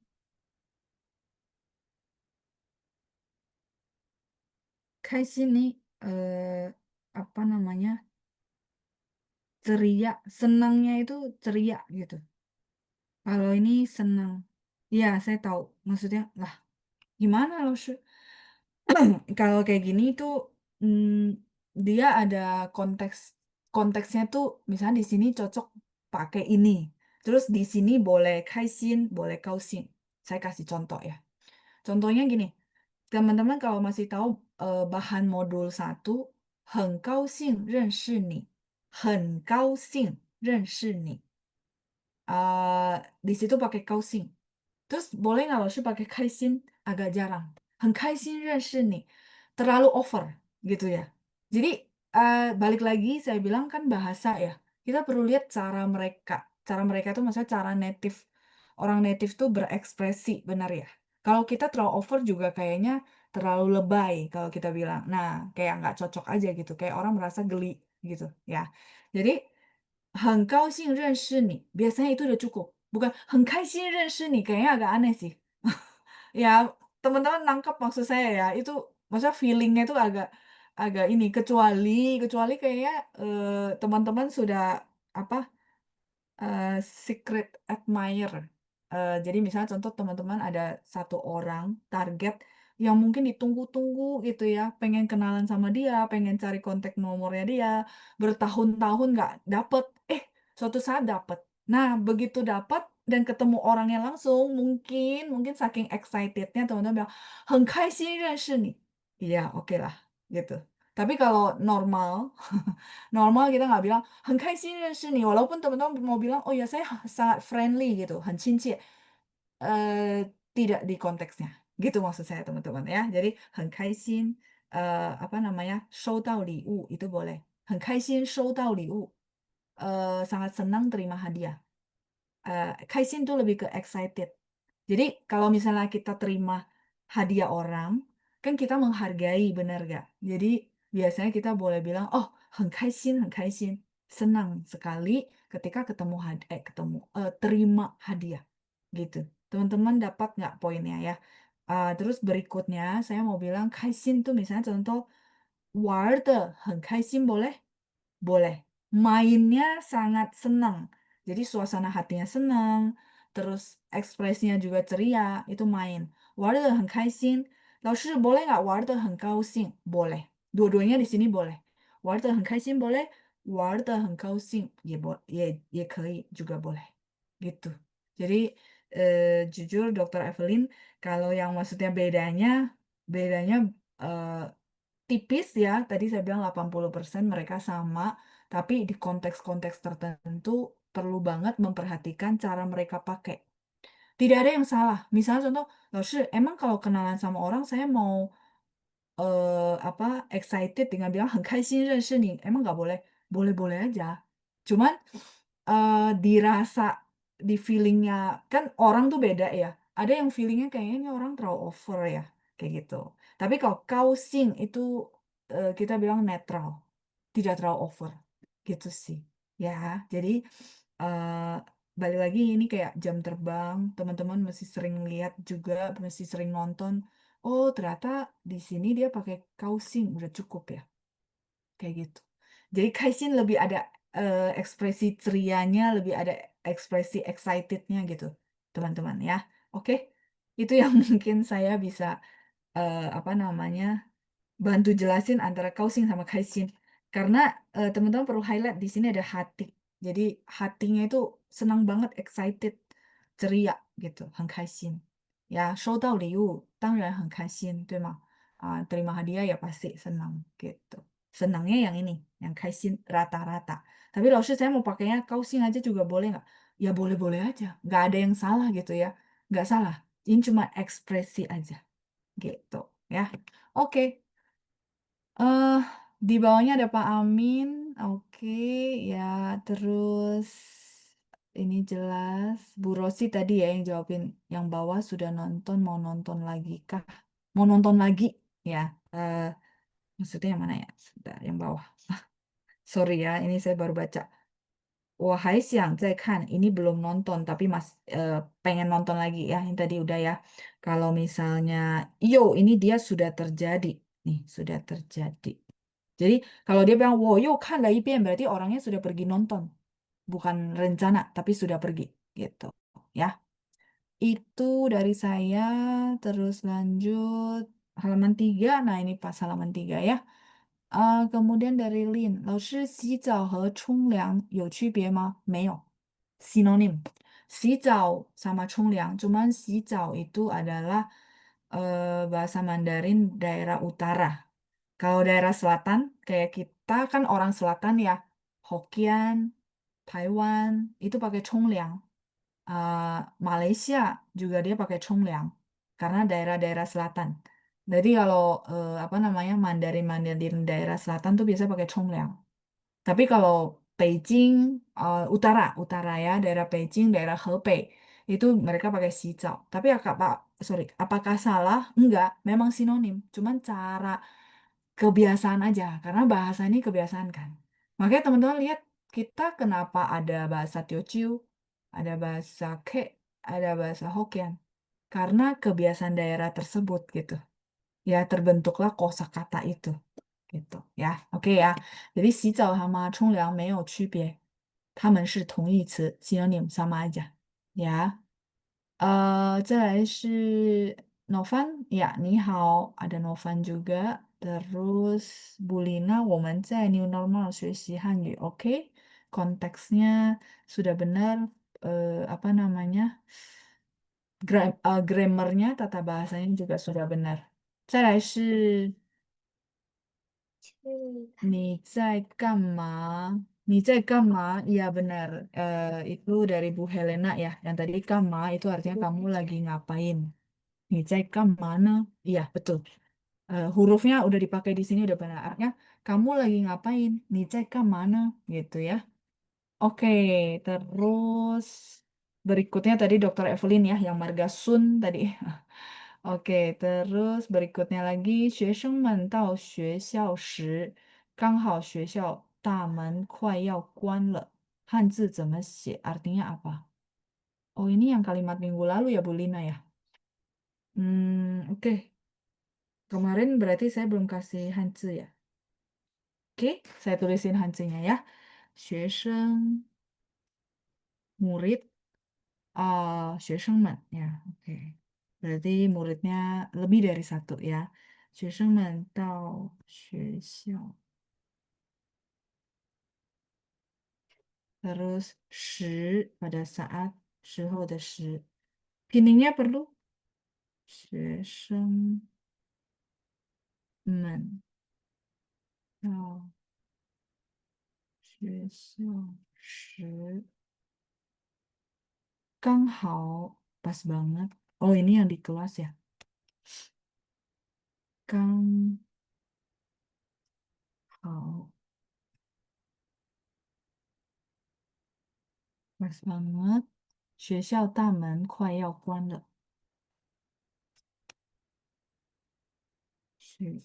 Kaisin nih apa namanya? Ceria. Senangnya itu ceria gitu. Kalau ini senang. Ya, saya tahu. Maksudnya, lah, gimana loh? Kalau kayak gini tuh mm, dia ada konteks konteksnya tuh misalnya di sini cocok pakai ini. Terus di sini boleh kaisin, boleh kausin. Saya kasih contoh ya. Contohnya gini, teman-teman kalau masih tahu bahan modul 1, 很高兴认识你，很高兴认识你. Eh, di situ pakai kausing. Terus boleh nggak lo sih pakai kaisin? Agak jarang. 很开心认识你. Terlalu over gitu ya. Jadi balik lagi saya bilang kan bahasa ya. Kita perlu lihat cara mereka. Cara mereka tuh maksudnya cara native. Orang native tuh berekspresi, benar ya. Kalau kita terlalu over juga kayaknya terlalu lebay kalau kita bilang. Nah, kayak nggak cocok aja gitu. Kayak orang merasa geli gitu ya. Jadi 很高兴认识你. Biasanya itu udah cukup. Bukan 很开心认识你, kayaknya agak aneh sih. Ya, teman-teman nangkep maksud saya ya. Itu maksudnya feelingnya itu agak agak ini kecuali kayaknya teman-teman sudah apa secret admirer. Jadi misalnya contoh teman-teman ada satu orang target yang mungkin ditunggu-tunggu gitu ya, pengen kenalan sama dia, pengen cari kontak nomornya dia, bertahun-tahun nggak dapet, suatu saat dapet. Nah, begitu dapet dan ketemu orangnya langsung, mungkin mungkin saking excitednya teman-teman bilang, 很开心认识你. Iya, oke lah, gitu. Tapi kalau normal, normal kita nggak bilang 很开心认识你 walaupun teman-teman mau bilang oh ya saya sangat friendly gitu 很亲切 tidak di konteksnya gitu maksud saya teman-teman ya jadi 很开心 apa namanya 收到礼物 itu boleh 很开心收到礼物 sangat senang terima hadiah Kaisin tuh lebih ke excited. Jadi kalau misalnya kita terima hadiah orang, kan kita menghargai, benar gak? Jadi biasanya kita boleh bilang, oh, 很开心,很开心. Senang sekali ketika terima hadiah. Gitu. Teman-teman dapat nggak poinnya ya? Terus berikutnya saya mau bilang, kaisin tuh misalnya contoh, 玩得很开心 boleh? Boleh. Mainnya sangat senang. Jadi suasana hatinya senang, terus ekspresinya juga ceria, itu main. 玩得很开心. 老师 boleh nggak 玩得很高兴? Boleh. Dua-duanya di sini boleh. 玩得很开心 boleh, 玩得很高兴 也可以juga boleh. Gitu. Jadi jujur Dokter Evelyn, kalau yang maksudnya bedanya eh, tipis ya, tadi saya bilang 80% mereka sama, tapi di konteks-konteks tertentu perlu banget memperhatikan cara mereka pakai. Tidak ada yang salah. Misalnya contoh, Laoshi, emang kalau kenalan sama orang saya mau apa excited dengan bilang 很开心认识你, emang nggak boleh? Boleh-boleh aja. Cuman dirasa di feelingnya kan orang tuh beda ya. Ada yang feelingnya kayaknya ini orang terlalu over ya, kayak gitu. Tapi kalau kausing itu kita bilang netral, tidak terlalu over, gitu sih. Ya, jadi eh, balik lagi ini kayak jam terbang, teman-teman mesti sering lihat juga, mesti sering nonton. Oh, ternyata di sini dia pakai kausing, udah cukup ya, kayak gitu. Jadi kaisin lebih ada ekspresi cerianya, lebih ada ekspresi excitednya gitu, teman-teman ya. Oke, itu yang mungkin saya bisa apa namanya bantu jelasin antara kausing sama kaisin. Karena teman-teman perlu highlight di sini ada hati. Jadi hatinya itu senang banget, excited, ceria gitu, 很开心. Ya, 收到礼物当然很开心，对吗? Terima hadiah ya pasti senang gitu. Senangnya yang ini, yang kaisin rata-rata. Tapi kalau saya mau pakainya kausing aja juga boleh nggak? Ya boleh-boleh aja, nggak ada yang salah gitu ya, nggak salah. Ini cuma ekspresi aja gitu ya. Oke. eh di bawahnya ada Pak Amin. Oke, ya terus ini jelas. Bu Rosi tadi ya yang jawabin yang bawah sudah nonton, mau nonton lagi kah? Mau nonton lagi ya. eh Maksudnya yang mana ya? Sebentar, yang bawah. Sorry ya, ini saya baru baca. 我还想再看, ini belum nonton tapi pengen nonton lagi ya. Yang tadi udah ya. Kalau misalnya, yo ini dia sudah terjadi. Nih, sudah terjadi. Jadi kalau dia bilang, wow, yuk kan lagi PM, berarti orangnya sudah pergi nonton. Bukan rencana, tapi sudah pergi. Gitu. Ya, itu dari saya. Terus lanjut. Halaman 3. Nah, ini pas halaman 3 ya. Kemudian dari Lin. 老师洗澡和冲凉有区别吗？没有. Sinonim. 洗澡 sama 冲凉. Cuman 洗澡 itu adalah bahasa Mandarin daerah utara. Kalau daerah selatan, kayak kita kan orang selatan ya, Hokkien, Taiwan, itu pakai chongliang. Eh, Malaysia juga dia pakai chongliang, karena daerah-daerah selatan. Jadi kalau apa namanya Mandarin-Mandarin daerah selatan tuh biasa pakai chongliang. Tapi kalau Beijing, utara ya, daerah Beijing, daerah Hebei, itu mereka pakai xizao. Tapi sorry, apakah salah? Enggak, memang sinonim. Cuman cara kebiasaan aja, karena bahasa ini kebiasaan kan. Makanya teman-teman lihat kita kenapa ada bahasa Teochew, ada bahasa Ke, ada bahasa Hokkien. Karena kebiasaan daerah tersebut gitu. Ya terbentuklah kosakata itu gitu ya. Oke ya. Jadi 洗澡 sama 冲凉没有区别，它们是同义词，synonym sama aja. Ya. 再来是 Novan, ya, 你好, ada Novan juga. Terus Bulina, 我们在 New Normal 学习汉语, oke. Konteksnya sudah benar, apa namanya, grammarnya, tata bahasanya juga sudah benar. 再来是你在干嘛? Iya benar. Itu dari Bu Helena ya. Yang tadi kama itu artinya kamu lagi ngapain. Mana? Iya betul. Hurufnya udah dipakai di sini udah benar. Artinya kamu lagi ngapain. Mana? Gitu ya. Oke, terus berikutnya tadi Dokter Evelyn ya, yang Marga Sun tadi. Oke, terus berikutnya lagi, 学生们到学校时，刚好学校大门快要关了。汉字怎么写? Artinya apa? Oh, ini yang kalimat minggu lalu ya, Bu Lina ya? Oke. Kemarin berarti saya belum kasih Hanzi ya. Oke, saya tulisin Hanzinya ya. 学生 murid, 学生们 ya. Oke. Berarti muridnya lebih dari satu ya. 学生们到学校. Terus 时 pada saat, 时候的时. Piningnya perlu 学生们到学校时刚好 pas banget. Oh, ini yang di kelas ya. Kang Hao, pas banget. 学校大门快要关了。学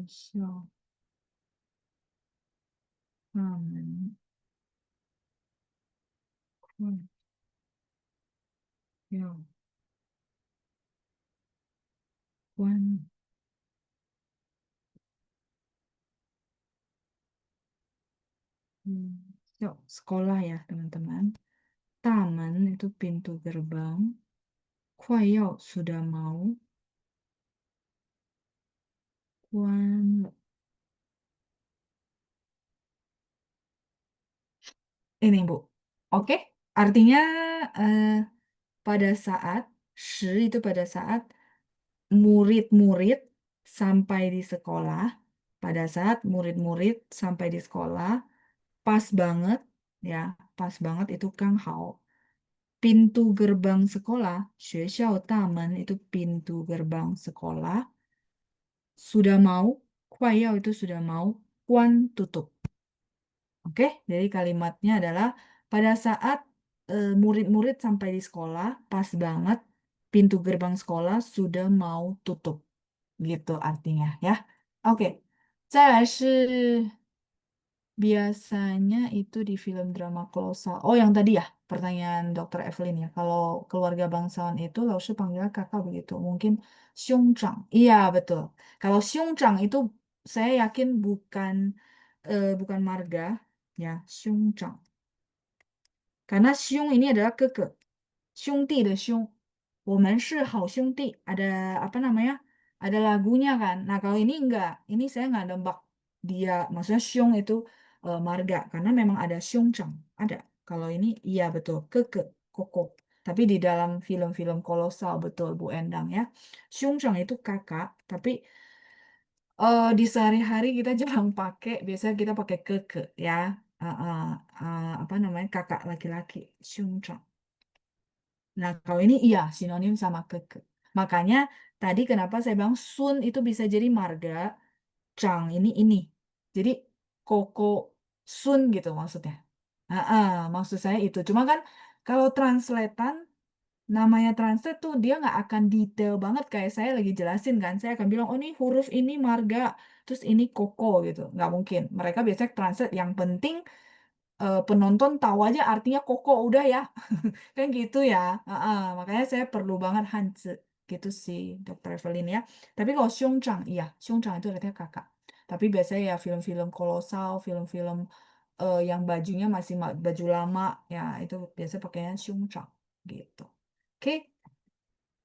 校大门快要关。Yuk, sekolah ya, teman-teman. Taman itu pintu gerbang. Kuayao sudah mau. Kuan. Ini, Bu. Oke, artinya eh, pada saat, shi itu pada saat murid-murid sampai di sekolah. Pada saat murid-murid sampai di sekolah, pas banget, ya, pas banget itu Kang Hao. Pintu gerbang sekolah, 学校大门 itu pintu gerbang sekolah, sudah mau, 快要 itu sudah mau, kuan tutup. Oke, jadi kalimatnya adalah pada saat murid-murid sampai di sekolah, pas banget pintu gerbang sekolah sudah mau tutup. Gitu artinya ya. Oke. 再来是 biasanya itu di film drama kolosal. Oh, yang tadi ya, pertanyaan Dokter Evelyn ya. Kalau keluarga bangsawan itu langsung panggil kakak begitu. Mungkin Xiongzhang. Iya, betul. Kalau Xiongzhang itu saya yakin bukan marga ya, Xiongzhang. Karena Xiong ini adalah keke. 兄弟 的兄，我们是好兄弟. Ada apa namanya? Ada lagunya kan. Nah, kalau ini enggak. Ini saya nggak nembak dia. Maksudnya Xiong itu marga. Karena memang ada Xiongzhang. Ada. Kalau ini iya betul. Keke, koko. Tapi di dalam film-film kolosal betul Bu Endang ya. Xiongzhang itu kakak. Tapi di sehari-hari kita jarang pakai. Biasanya kita pakai keke ya. Apa namanya? Kakak laki-laki. Xiongzhang. Nah, kalau ini iya sinonim sama keke. Makanya tadi kenapa saya bilang sun itu bisa jadi marga, chang ini. Jadi koko sun gitu maksudnya. Maksud saya itu. Cuma kan kalau translatean namanya translate tuh dia nggak akan detail banget kayak saya lagi jelasin kan. Saya akan bilang, oh ini huruf ini marga, terus ini koko gitu. Nggak mungkin. Mereka biasanya translate yang penting penonton tahu aja artinya koko udah ya. Kan gitu ya. Makanya saya perlu banget Hanzi gitu sih, Dokter Evelyn ya. Tapi kalau Xiongzhang, iya, Xiongzhang itu artinya kakak. Tapi biasanya ya film-film kolosal, film-film yang bajunya masih baju lama, ya itu biasa pakainya Xiongzhang gitu. Oke,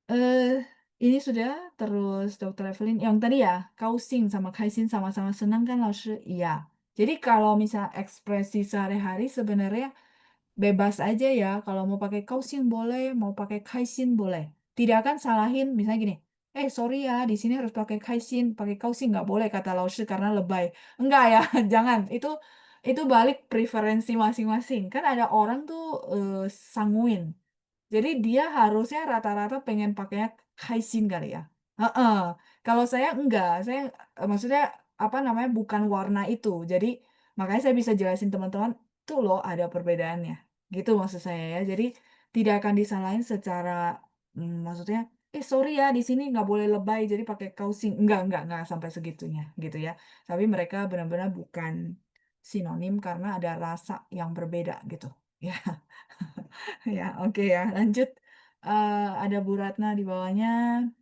eh ini sudah terus Dokter Evelyn yang tadi ya, kausing sama kaisin sama-sama senang kan, Laoshi? Iya. Jadi kalau misal ekspresi sehari-hari sebenarnya bebas aja ya. Kalau mau pakai kausin boleh, mau pakai kaisin boleh. Tidak akan salahin, misalnya gini, sorry ya, di sini harus pakai kausin nggak boleh kata Laoshi karena lebay. Enggak ya, jangan. Itu balik preferensi masing-masing. Kan ada orang tuh sanguin. Jadi dia harusnya rata-rata pengen pakainya kaisin kali ya. Heeh. Kalau saya enggak, saya maksudnya apa namanya bukan warna itu. Jadi makanya saya bisa jelasin teman-teman tuh loh ada perbedaannya. Gitu maksud saya ya. Jadi tidak akan disalahin secara maksudnya sorry ya di sini nggak boleh lebay jadi pakai kausing. Enggak sampai segitunya gitu ya. Tapi mereka benar-benar bukan sinonim karena ada rasa yang berbeda gitu. Ya. Ya, oke ya, lanjut. Ada Bu Ratna di bawahnya.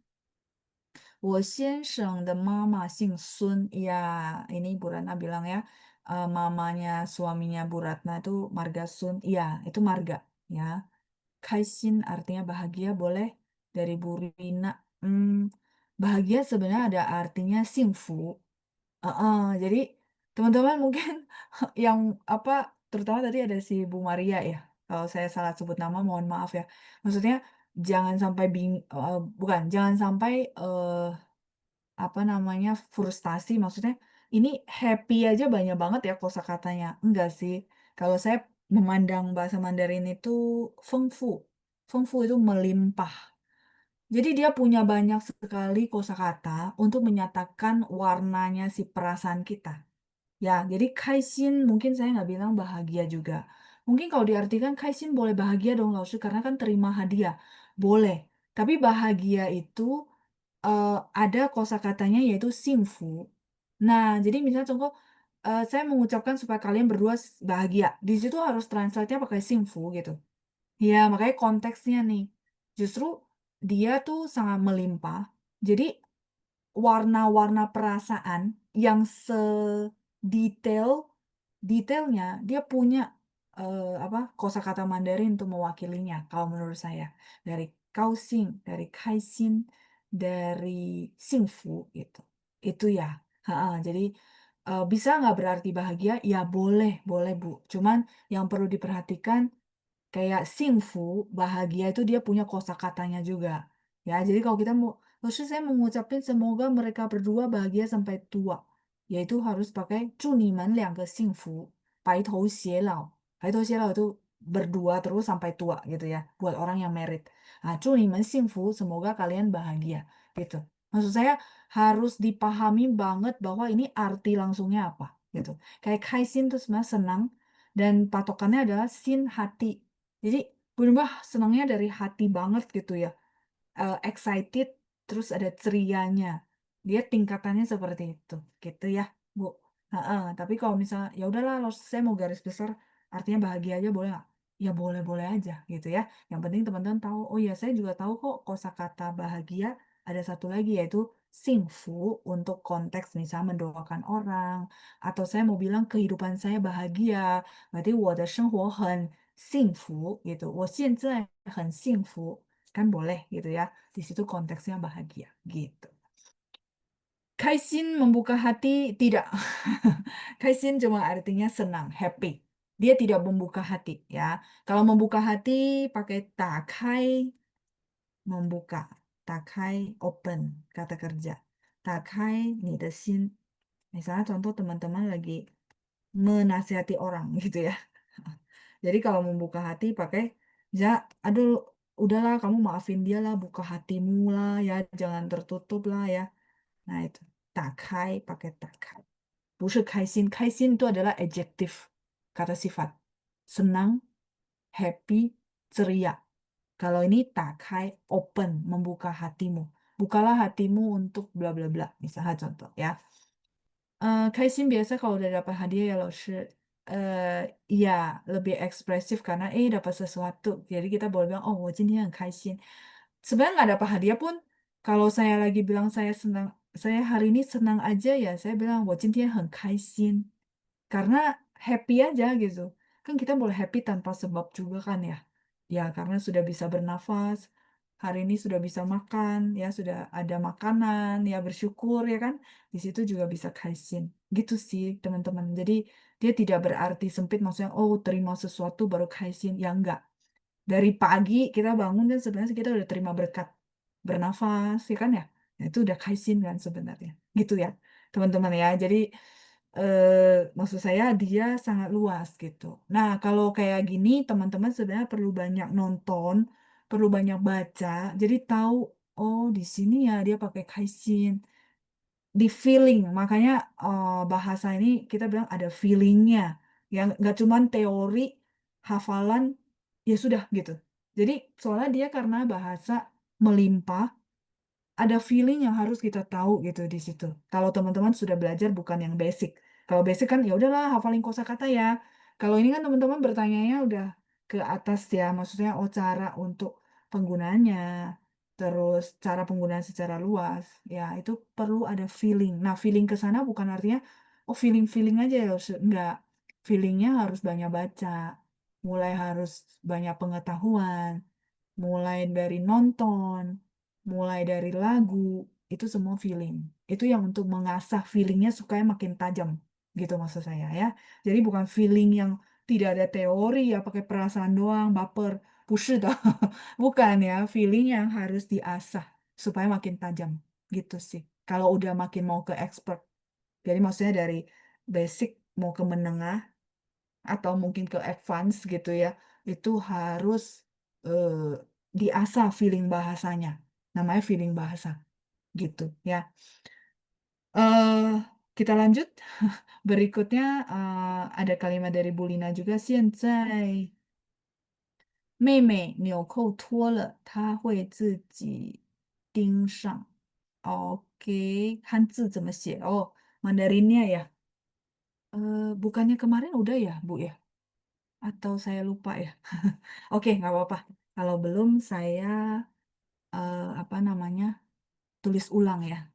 我先生的妈妈姓孙. Ya, ini Bu Ratna bilang ya, mamanya suaminya Bu Ratna itu marga Sun. Iya, itu marga. Ya, Kaisin artinya bahagia boleh dari Bu Rina. Hmm, bahagia sebenarnya ada artinya singfu. Jadi teman-teman mungkin yang apa terutama tadi ada si Bu Maria ya. Kalau saya salah sebut nama mohon maaf ya. Maksudnya jangan sampai bukan jangan sampai apa namanya frustasi. Maksudnya ini happy aja banyak banget ya kosakatanya. Enggak sih. Kalau saya memandang bahasa Mandarin itu fengfu. Fengfu itu melimpah. Jadi dia punya banyak sekali kosakata untuk menyatakan warnanya si perasaan kita. Ya, jadi kaisin mungkin saya nggak bilang bahagia juga. Mungkin kalau diartikan kaisin boleh bahagia dong, Lao Shi, karena kan terima hadiah. Boleh. Tapi bahagia itu ada kosakatanya yaitu simfu. Nah, jadi misalnya contoh saya mengucapkan supaya kalian berdua bahagia. Di situ harus translate-nya pakai simfu gitu. Ya, makanya konteksnya nih. Justru dia tuh sangat melimpah. Jadi warna-warna perasaan yang detailnya dia punya apa kosakata Mandarin untuk mewakilinya kalau menurut saya dari kaoxing, dari kaisin, dari xingfu gitu. Itu ya. Ha, jadi bisa nggak berarti bahagia? Ya boleh, boleh Bu. Cuman yang perlu diperhatikan kayak Xingfu, bahagia itu dia punya kosakatanya juga. Ya, jadi kalau kita mau, "Lalu saya mengucapkan semoga mereka berdua bahagia sampai tua." Yaitu harus pakai 祝你们两个幸福，白头偕老. 白头偕老 itu berdua terus sampai tua gitu ya, buat orang yang married. Nah, 祝你们幸福, semoga kalian bahagia gitu. Maksud saya harus dipahami banget bahwa ini arti langsungnya apa gitu. Kayak kaisin itu sebenarnya senang dan patokannya adalah sin hati. Jadi bener-bener senangnya dari hati banget gitu ya. Excited terus ada cerianya. Dia tingkatannya seperti itu, gitu ya, Bu. Heeh, tapi kalau misalnya ya udahlah saya mau garis besar artinya bahagia aja boleh nggak? Ya boleh-boleh aja gitu ya. Yang penting teman-teman tahu, oh ya saya juga tahu kok kosakata bahagia ada satu lagi yaitu singfu untuk konteks misalnya mendoakan orang atau saya mau bilang kehidupan saya bahagia, berarti 我的生活很幸福 gitu. 我现在很幸福 kan boleh gitu ya. Di situ konteksnya bahagia gitu. Kaisin membuka hati tidak. Kaisin cuma artinya senang, happy. Dia tidak membuka hati ya. Kalau membuka hati pakai takai, membuka. Takai open kata kerja. Takai 你的心. Misalnya contoh teman-teman lagi menasihati orang gitu ya. Jadi kalau membuka hati pakai ya, aduh udahlah kamu maafin dia lah, buka hatimu lah ya, jangan tertutup lah ya. Nah itu, takai pakai takai. 不是开心，开心 itu adalah adjective, kata sifat. Senang, happy, ceria. Kalau ini takai, open, membuka hatimu. Bukalah hatimu untuk bla bla bla, misalnya contoh ya. 开心 biasa kalau udah dapat hadiah ya Laoshi. Iya, lebih ekspresif karena dapat sesuatu. Jadi kita boleh bilang, oh, 我今天很开心. Sebenarnya nggak dapat hadiah pun, kalau saya lagi bilang saya senang, saya hari ini senang aja ya, saya bilang 我今天很开心. Karena happy aja gitu. Kan kita boleh happy tanpa sebab juga kan ya. Ya, karena sudah bisa bernafas, hari ini sudah bisa makan, ya sudah ada makanan, ya bersyukur ya kan. Di situ juga bisa kaisin. Gitu sih, teman-teman. Jadi dia tidak berarti sempit maksudnya oh terima sesuatu baru kaisin. Ya enggak. Dari pagi kita bangun kan sebenarnya kita udah terima berkat. Bernafas, ya kan ya. Nah, itu udah kaisin kan sebenarnya. Gitu ya, teman-teman ya. Jadi maksud saya dia sangat luas gitu. Nah, kalau kayak gini teman-teman sebenarnya perlu banyak nonton, perlu banyak baca, jadi tahu, oh di sini ya dia pakai kaisin, di feeling. Makanya bahasa ini kita bilang ada feelingnya, yang nggak cuman teori, hafalan, ya sudah gitu. Jadi soalnya dia karena bahasa melimpah, ada feeling yang harus kita tahu gitu di situ. Kalau teman-teman sudah belajar bukan yang basic. Kalau basic kan ya udahlah hafalin kosakata ya. Kalau ini kan teman-teman bertanyanya udah ke atas ya, maksudnya oh cara untuk penggunaannya, terus cara penggunaan secara luas, ya itu perlu ada feeling. Nah, feeling ke sana bukan artinya oh feeling-feeling aja ya, enggak. Feelingnya harus banyak baca, mulai harus banyak pengetahuan, mulai dari nonton, mulai dari lagu, itu semua feeling. Itu yang untuk mengasah feelingnya supaya makin tajam, gitu maksud saya ya. Jadi bukan feeling yang tidak ada teori ya, pakai perasaan doang, baper, 不是的. Bukan ya, feeling yang harus diasah supaya makin tajam, gitu sih. Kalau udah makin mau ke expert. Jadi maksudnya dari basic mau ke menengah, atau mungkin ke advance gitu ya, itu harus eh, diasah feeling bahasanya. Namanya feeling bahasa gitu ya. eh kita lanjut. Berikutnya ada kalimat dari Bulina juga. 现在妹妹纽扣脱了，她会自己盯上。Oke, Hanzi 怎么写? Oh, Mandarinnya ya. Bukannya kemarin udah ya, Bu ya? Atau saya lupa ya? Oke, nggak apa-apa. Kalau belum, saya apa namanya tulis ulang ya.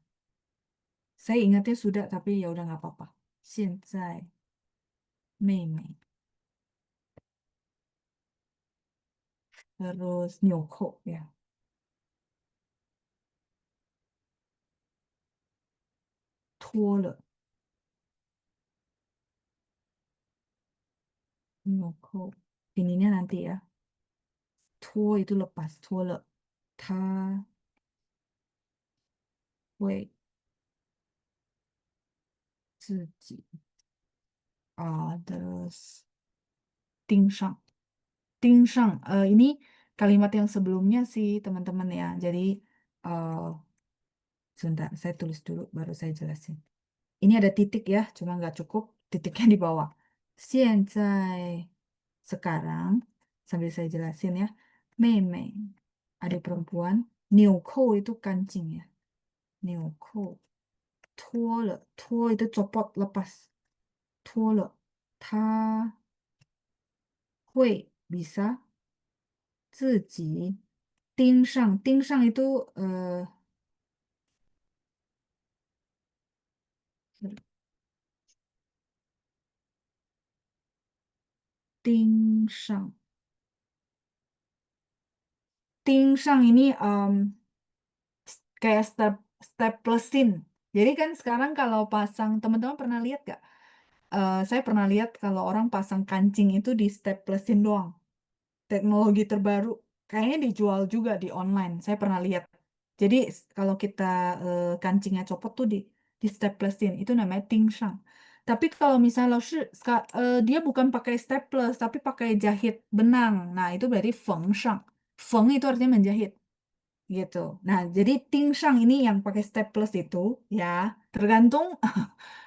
Saya ingatnya sudah, tapi ya udah nggak apa-apa. 现在妹妹 terus nyoko ya, 脱了 nyoko. Ininya nanti ya. 脱 itu lepas, 脱了，他会自己terus 盯上ini kalimat yang sebelumnya sih teman-teman ya. Jadi eh sebentar saya tulis dulu baru saya jelasin. Ini ada titik ya, cuma nggak cukup titiknya di bawah. 现在 sekarang sambil saya jelasin ya. 妹妹 adik perempuan, 纽扣 itu kancing ya. 纽扣脱了，脱 itu copot lepas. 脱了，他会 bisa 自己盯上，盯上 itu盯上，盯上 ini kayak staplesin. Jadi kan sekarang kalau pasang, teman-teman pernah lihat gak? Saya pernah lihat kalau orang pasang kancing itu di staplesin doang. Teknologi terbaru kayaknya dijual juga di online. Saya pernah lihat. Jadi kalau kita kancingnya copot tuh di staplesin itu namanya tingsang. Tapi kalau misalnya dia bukan pakai staples tapi pakai jahit benang. Nah, itu berarti fengsang. Feng itu artinya menjahit gitu. Nah, jadi tingsang ini yang pakai staples itu ya tergantung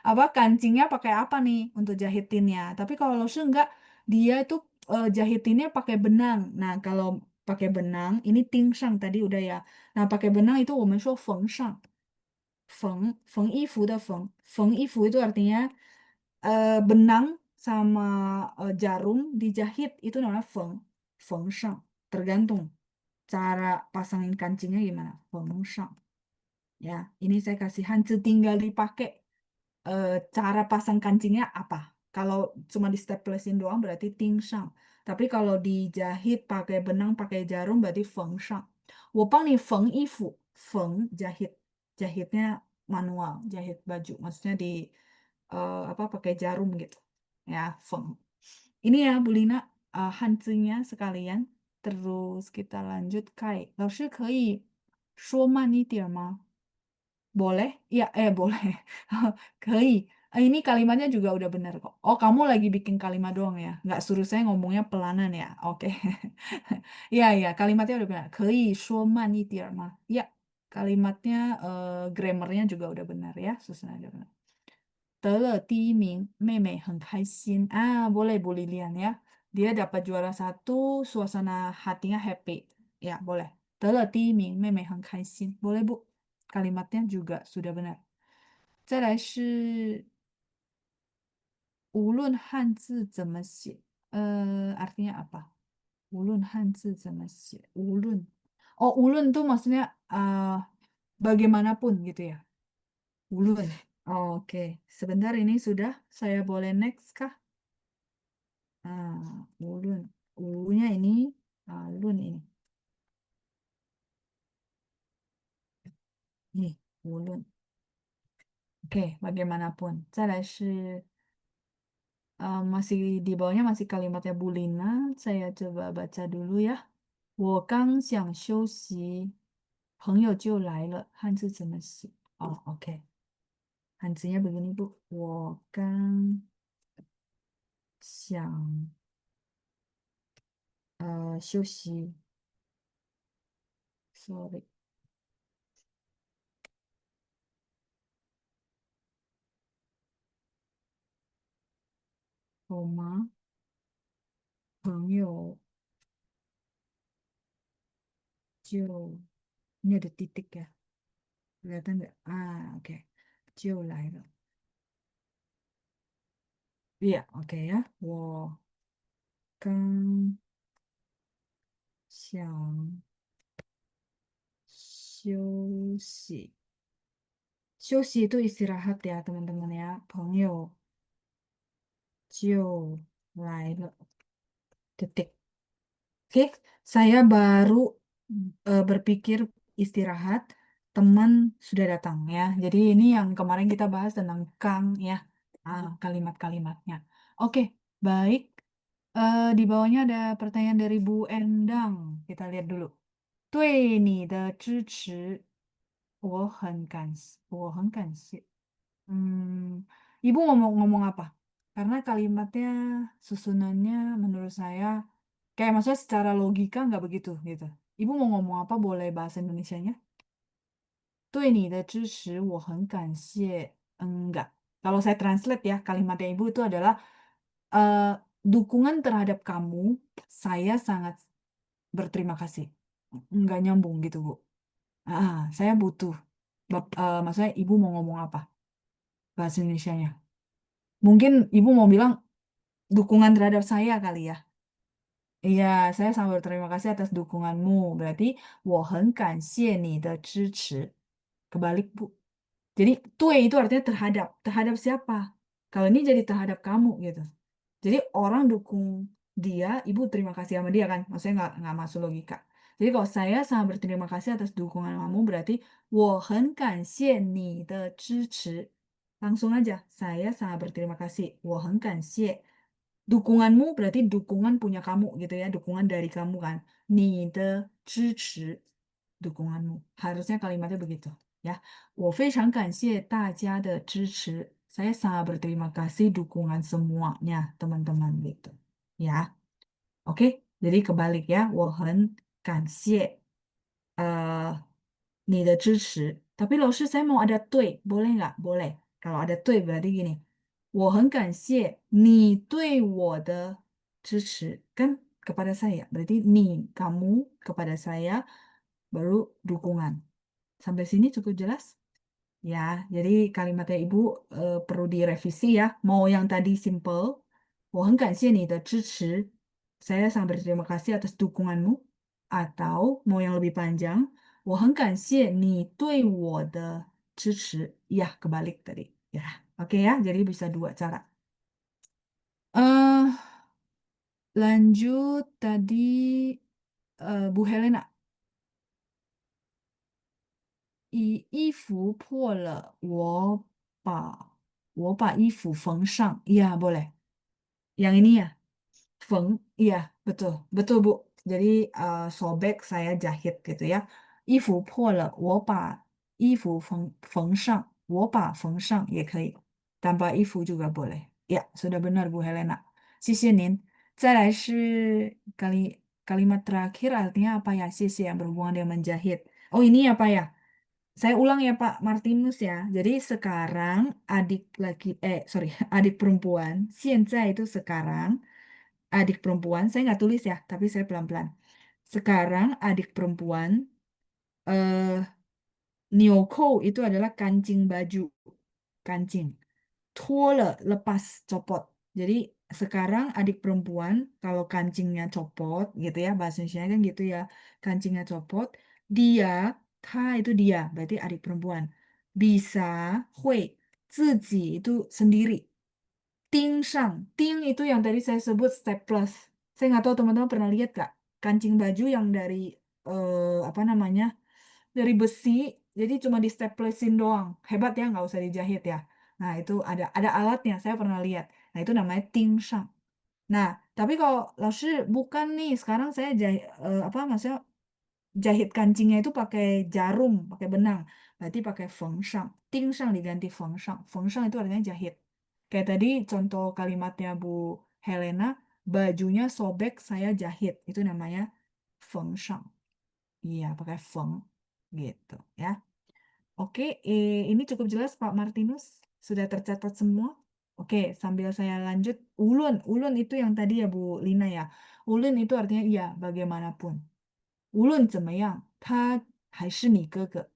apa kancingnya pakai apa nih untuk jahitinnya. Tapi kalau Lose enggak, dia itu jahitinnya pakai benang. Nah, kalau pakai benang ini tingsang tadi udah ya. Nah, pakai benang itu 我们说 fengsang. Feng衣服 的 feng衣服 itu artinya benang sama jarum dijahit itu namanya fengsang. Tergantung cara pasangin kancingnya gimana. Fengsang. Ya, ini saya kasih Hanzi tinggal dipakai cara pasang kancingnya apa. Kalau cuma di staplesin doang berarti tingsang. Tapi kalau dijahit pakai benang, pakai jarum berarti fengsang. 我帮你缝衣服, feng jahit. Jahitnya manual, jahit baju. Maksudnya di apa pakai jarum gitu. Ya, feng. Ini ya Bu Lina, Hanzinya sekalian. Terus kita lanjut Kai. 老师可以说慢一点吗? Boleh? Ya, boleh. Kei. Ini kalimatnya juga udah benar kok. Oh, kamu lagi bikin kalimat doang ya? Nggak suruh saya ngomongnya pelanan ya? Oke. Iya, iya. Kalimatnya udah benar. Kei shuo man idier ma. Ya, kalimatnya, grammarnya juga udah benar ya. Susunnya udah benar. 得了第1名，妹妹很开心. Boleh Bu Lilian ya. Dia dapat juara satu, suasana hatinya happy. Ya, boleh. 得了第1名，妹妹很开心. Boleh Bu. Kalimatnya juga sudah benar. 再来是无论汉字怎么写, artinya apa? 无论汉字怎么写, Oh, ulun tuh maksudnya bagaimanapun gitu ya. Ulun. Oke, sebentar ini sudah. Saya boleh next kah? Ulun. Ulunya ini, lun ini. Nih, ulun. Oke, bagaimanapun. 再来是 masih di bawahnya masih kalimatnya Bulina. Saya coba baca dulu ya. 我刚想休息，朋友就来了。汉字怎么写? Oh, oke. Hanzinya begini, Bu. 我刚想休息，sorry，好吗？朋友就ini ada titik ya, kelihatan nggak? Oke,就来了。Iya, oke ya. 我刚想休息。休息 itu istirahat ya, teman-teman ya. 朋友就来了。Titik. Oke, saya baru berpikir istirahat, teman sudah datang ya. Jadi ini yang kemarin kita bahas tentang Kang ya, kalimat-kalimatnya. Oke, baik. Di bawahnya ada pertanyaan dari Bu Endang. Kita lihat dulu. 对你的支持，我很感谢。Ibu ngomong apa? Karena kalimatnya susunannya menurut saya kayak maksudnya secara logika nggak begitu gitu. Ibu mau ngomong apa boleh bahasa Indonesianya? 对你的支持我很感谢. Enggak. Kalau saya translate ya, kalimatnya ibu itu adalah eh, dukungan terhadap kamu, saya sangat berterima kasih. Nggak nyambung gitu, Bu. Saya butuh. Maksudnya ibu mau ngomong apa? Bahasa Indonesianya. Mungkin ibu mau bilang dukungan terhadap saya kali ya. Iya, saya sangat berterima kasih atas dukunganmu. Berarti 我很感谢你的支持. Kebalik, Bu. Jadi, tue itu artinya terhadap. Terhadap siapa? Kalau ini jadi terhadap kamu gitu. Jadi, orang dukung dia, ibu terima kasih sama dia kan? Maksudnya nggak masuk logika. Jadi, kalau saya sangat berterima kasih atas dukungan kamu, berarti 我很感谢你的支持. Langsung aja, saya sangat berterima kasih. 我很感谢. Dukunganmu berarti dukungan punya kamu gitu ya, dukungan dari kamu kan. 你的支持, dukunganmu. Harusnya kalimatnya begitu ya. 我非常感谢大家的支持. Saya sangat berterima kasih dukungan semuanya teman-teman gitu. Ya, oke. Jadi kebalik ya. 我很感谢你的支持. Tapi Lalu saya mau ada 对, boleh nggak? Boleh. Kalau ada 对 berarti gini. 我很感谢你对我的支持. Kan kepada saya. Berarti kamu kepada saya, baru dukungan. Sampai sini cukup jelas? Ya, jadi kalimatnya Ibu perlu direvisi ya. Mau yang tadi simple, 我很感谢你的支持. Saya sangat berterima kasih atas dukunganmu. Atau mau yang lebih panjang, 我很感谢你对我的支持. Ya, kebalik tadi. Ya, oke ya. Jadi bisa dua cara. eh Lanjut tadi Bu Helena. 衣服破了，我把衣服缝上. Iya, boleh. Yang ini ya, feng. Iya, betul. Betul, Bu. Jadi sobek saya jahit gitu ya. 衣服破了，我把衣服缝上. 也可以. Tanpa 衣服 juga boleh. Ya, sudah benar Bu Helena. 谢谢您. 再来是 kalimat terakhir artinya apa ya? 谢谢 yang berhubungan dengan menjahit. Oh, ini apa ya? Saya ulang ya Pak Martinus ya. Jadi sekarang adik laki sorry, adik perempuan, 现在 itu sekarang, adik perempuan, saya nggak tulis ya, tapi saya pelan-pelan. Sekarang adik perempuan, eh Nyoko itu adalah kancing baju, kancing. Tuole lepas copot. Jadi sekarang adik perempuan kalau kancingnya copot gitu ya, bahasa Indonesia kan gitu ya, kancingnya copot, dia, ta itu dia, berarti adik perempuan. Bisa, hui, 自己 itu sendiri. Ting sang, ting itu yang tadi saya sebut staples. Saya nggak tahu teman-teman pernah lihat gak kancing baju yang dari apa namanya, dari besi, jadi cuma di staplesin doang. Hebat ya, nggak usah dijahit ya. Nah, itu ada alatnya, saya pernah lihat. Nah, itu namanya tingsang. Nah, tapi kalau Laoshi bukan nih, sekarang saya jahit, apa maksudnya jahit kancingnya itu pakai jarum, pakai benang. Berarti pakai fengsang. Tingsang diganti fengsang. Fengsang itu artinya jahit. Kayak tadi contoh kalimatnya Bu Helena, bajunya sobek saya jahit. Itu namanya feng shang. Iya, pakai feng gitu ya. Oke, ini cukup jelas Pak Martinus. Sudah tercatat semua? Oke, sambil saya lanjut. Ulun, ulun itu yang tadi ya Bu Lina ya. Ulun itu artinya iya, bagaimanapun. Ulun 怎么样，他还是你哥哥。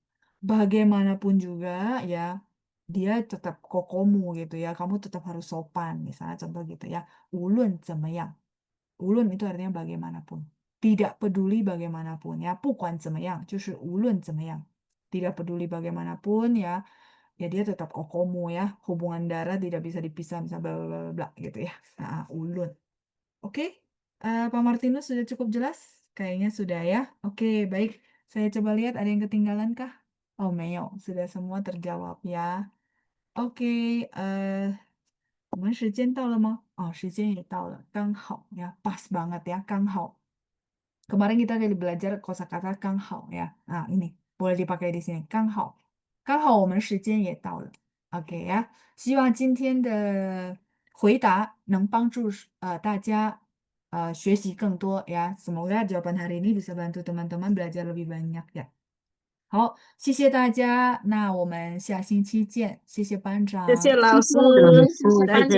Bagaimanapun juga ya, dia tetap kokomu gitu ya. Kamu tetap harus sopan, misalnya contoh gitu ya. Ulun 怎么样. Ulun itu artinya bagaimanapun. Tidak peduli bagaimanapun ya. 不管怎么样, 就是无论怎么样. Tidak peduli bagaimanapun ya. Ya dia tetap kokomu ya. Hubungan darah tidak bisa dipisah misalnya bla bla bla bla gitu ya. Nah, ulun. Oke, Pak Martinus sudah cukup jelas? Kayaknya sudah ya. Oke, baik. Saya coba lihat ada yang ketinggalan kah? Oh, Meo, sudah semua terjawab ya. Oke, 我们时间到了吗？哦，时间也到了，刚好ya, pas banget ya, 刚好. Kemarin kita udah belajar kosakata 刚好 ya. Nah, ini boleh dipakai di sini, 刚好。刚好我们时间也到了。OK 呀，希望今天的回答能帮助大家学习更多呀。Semoga jawaban hari ini bisa bantu teman-teman belajar lebih banyak ya. 好，谢谢大家，那我们下星期见，谢谢班长。谢谢老师，谢谢老师，再见。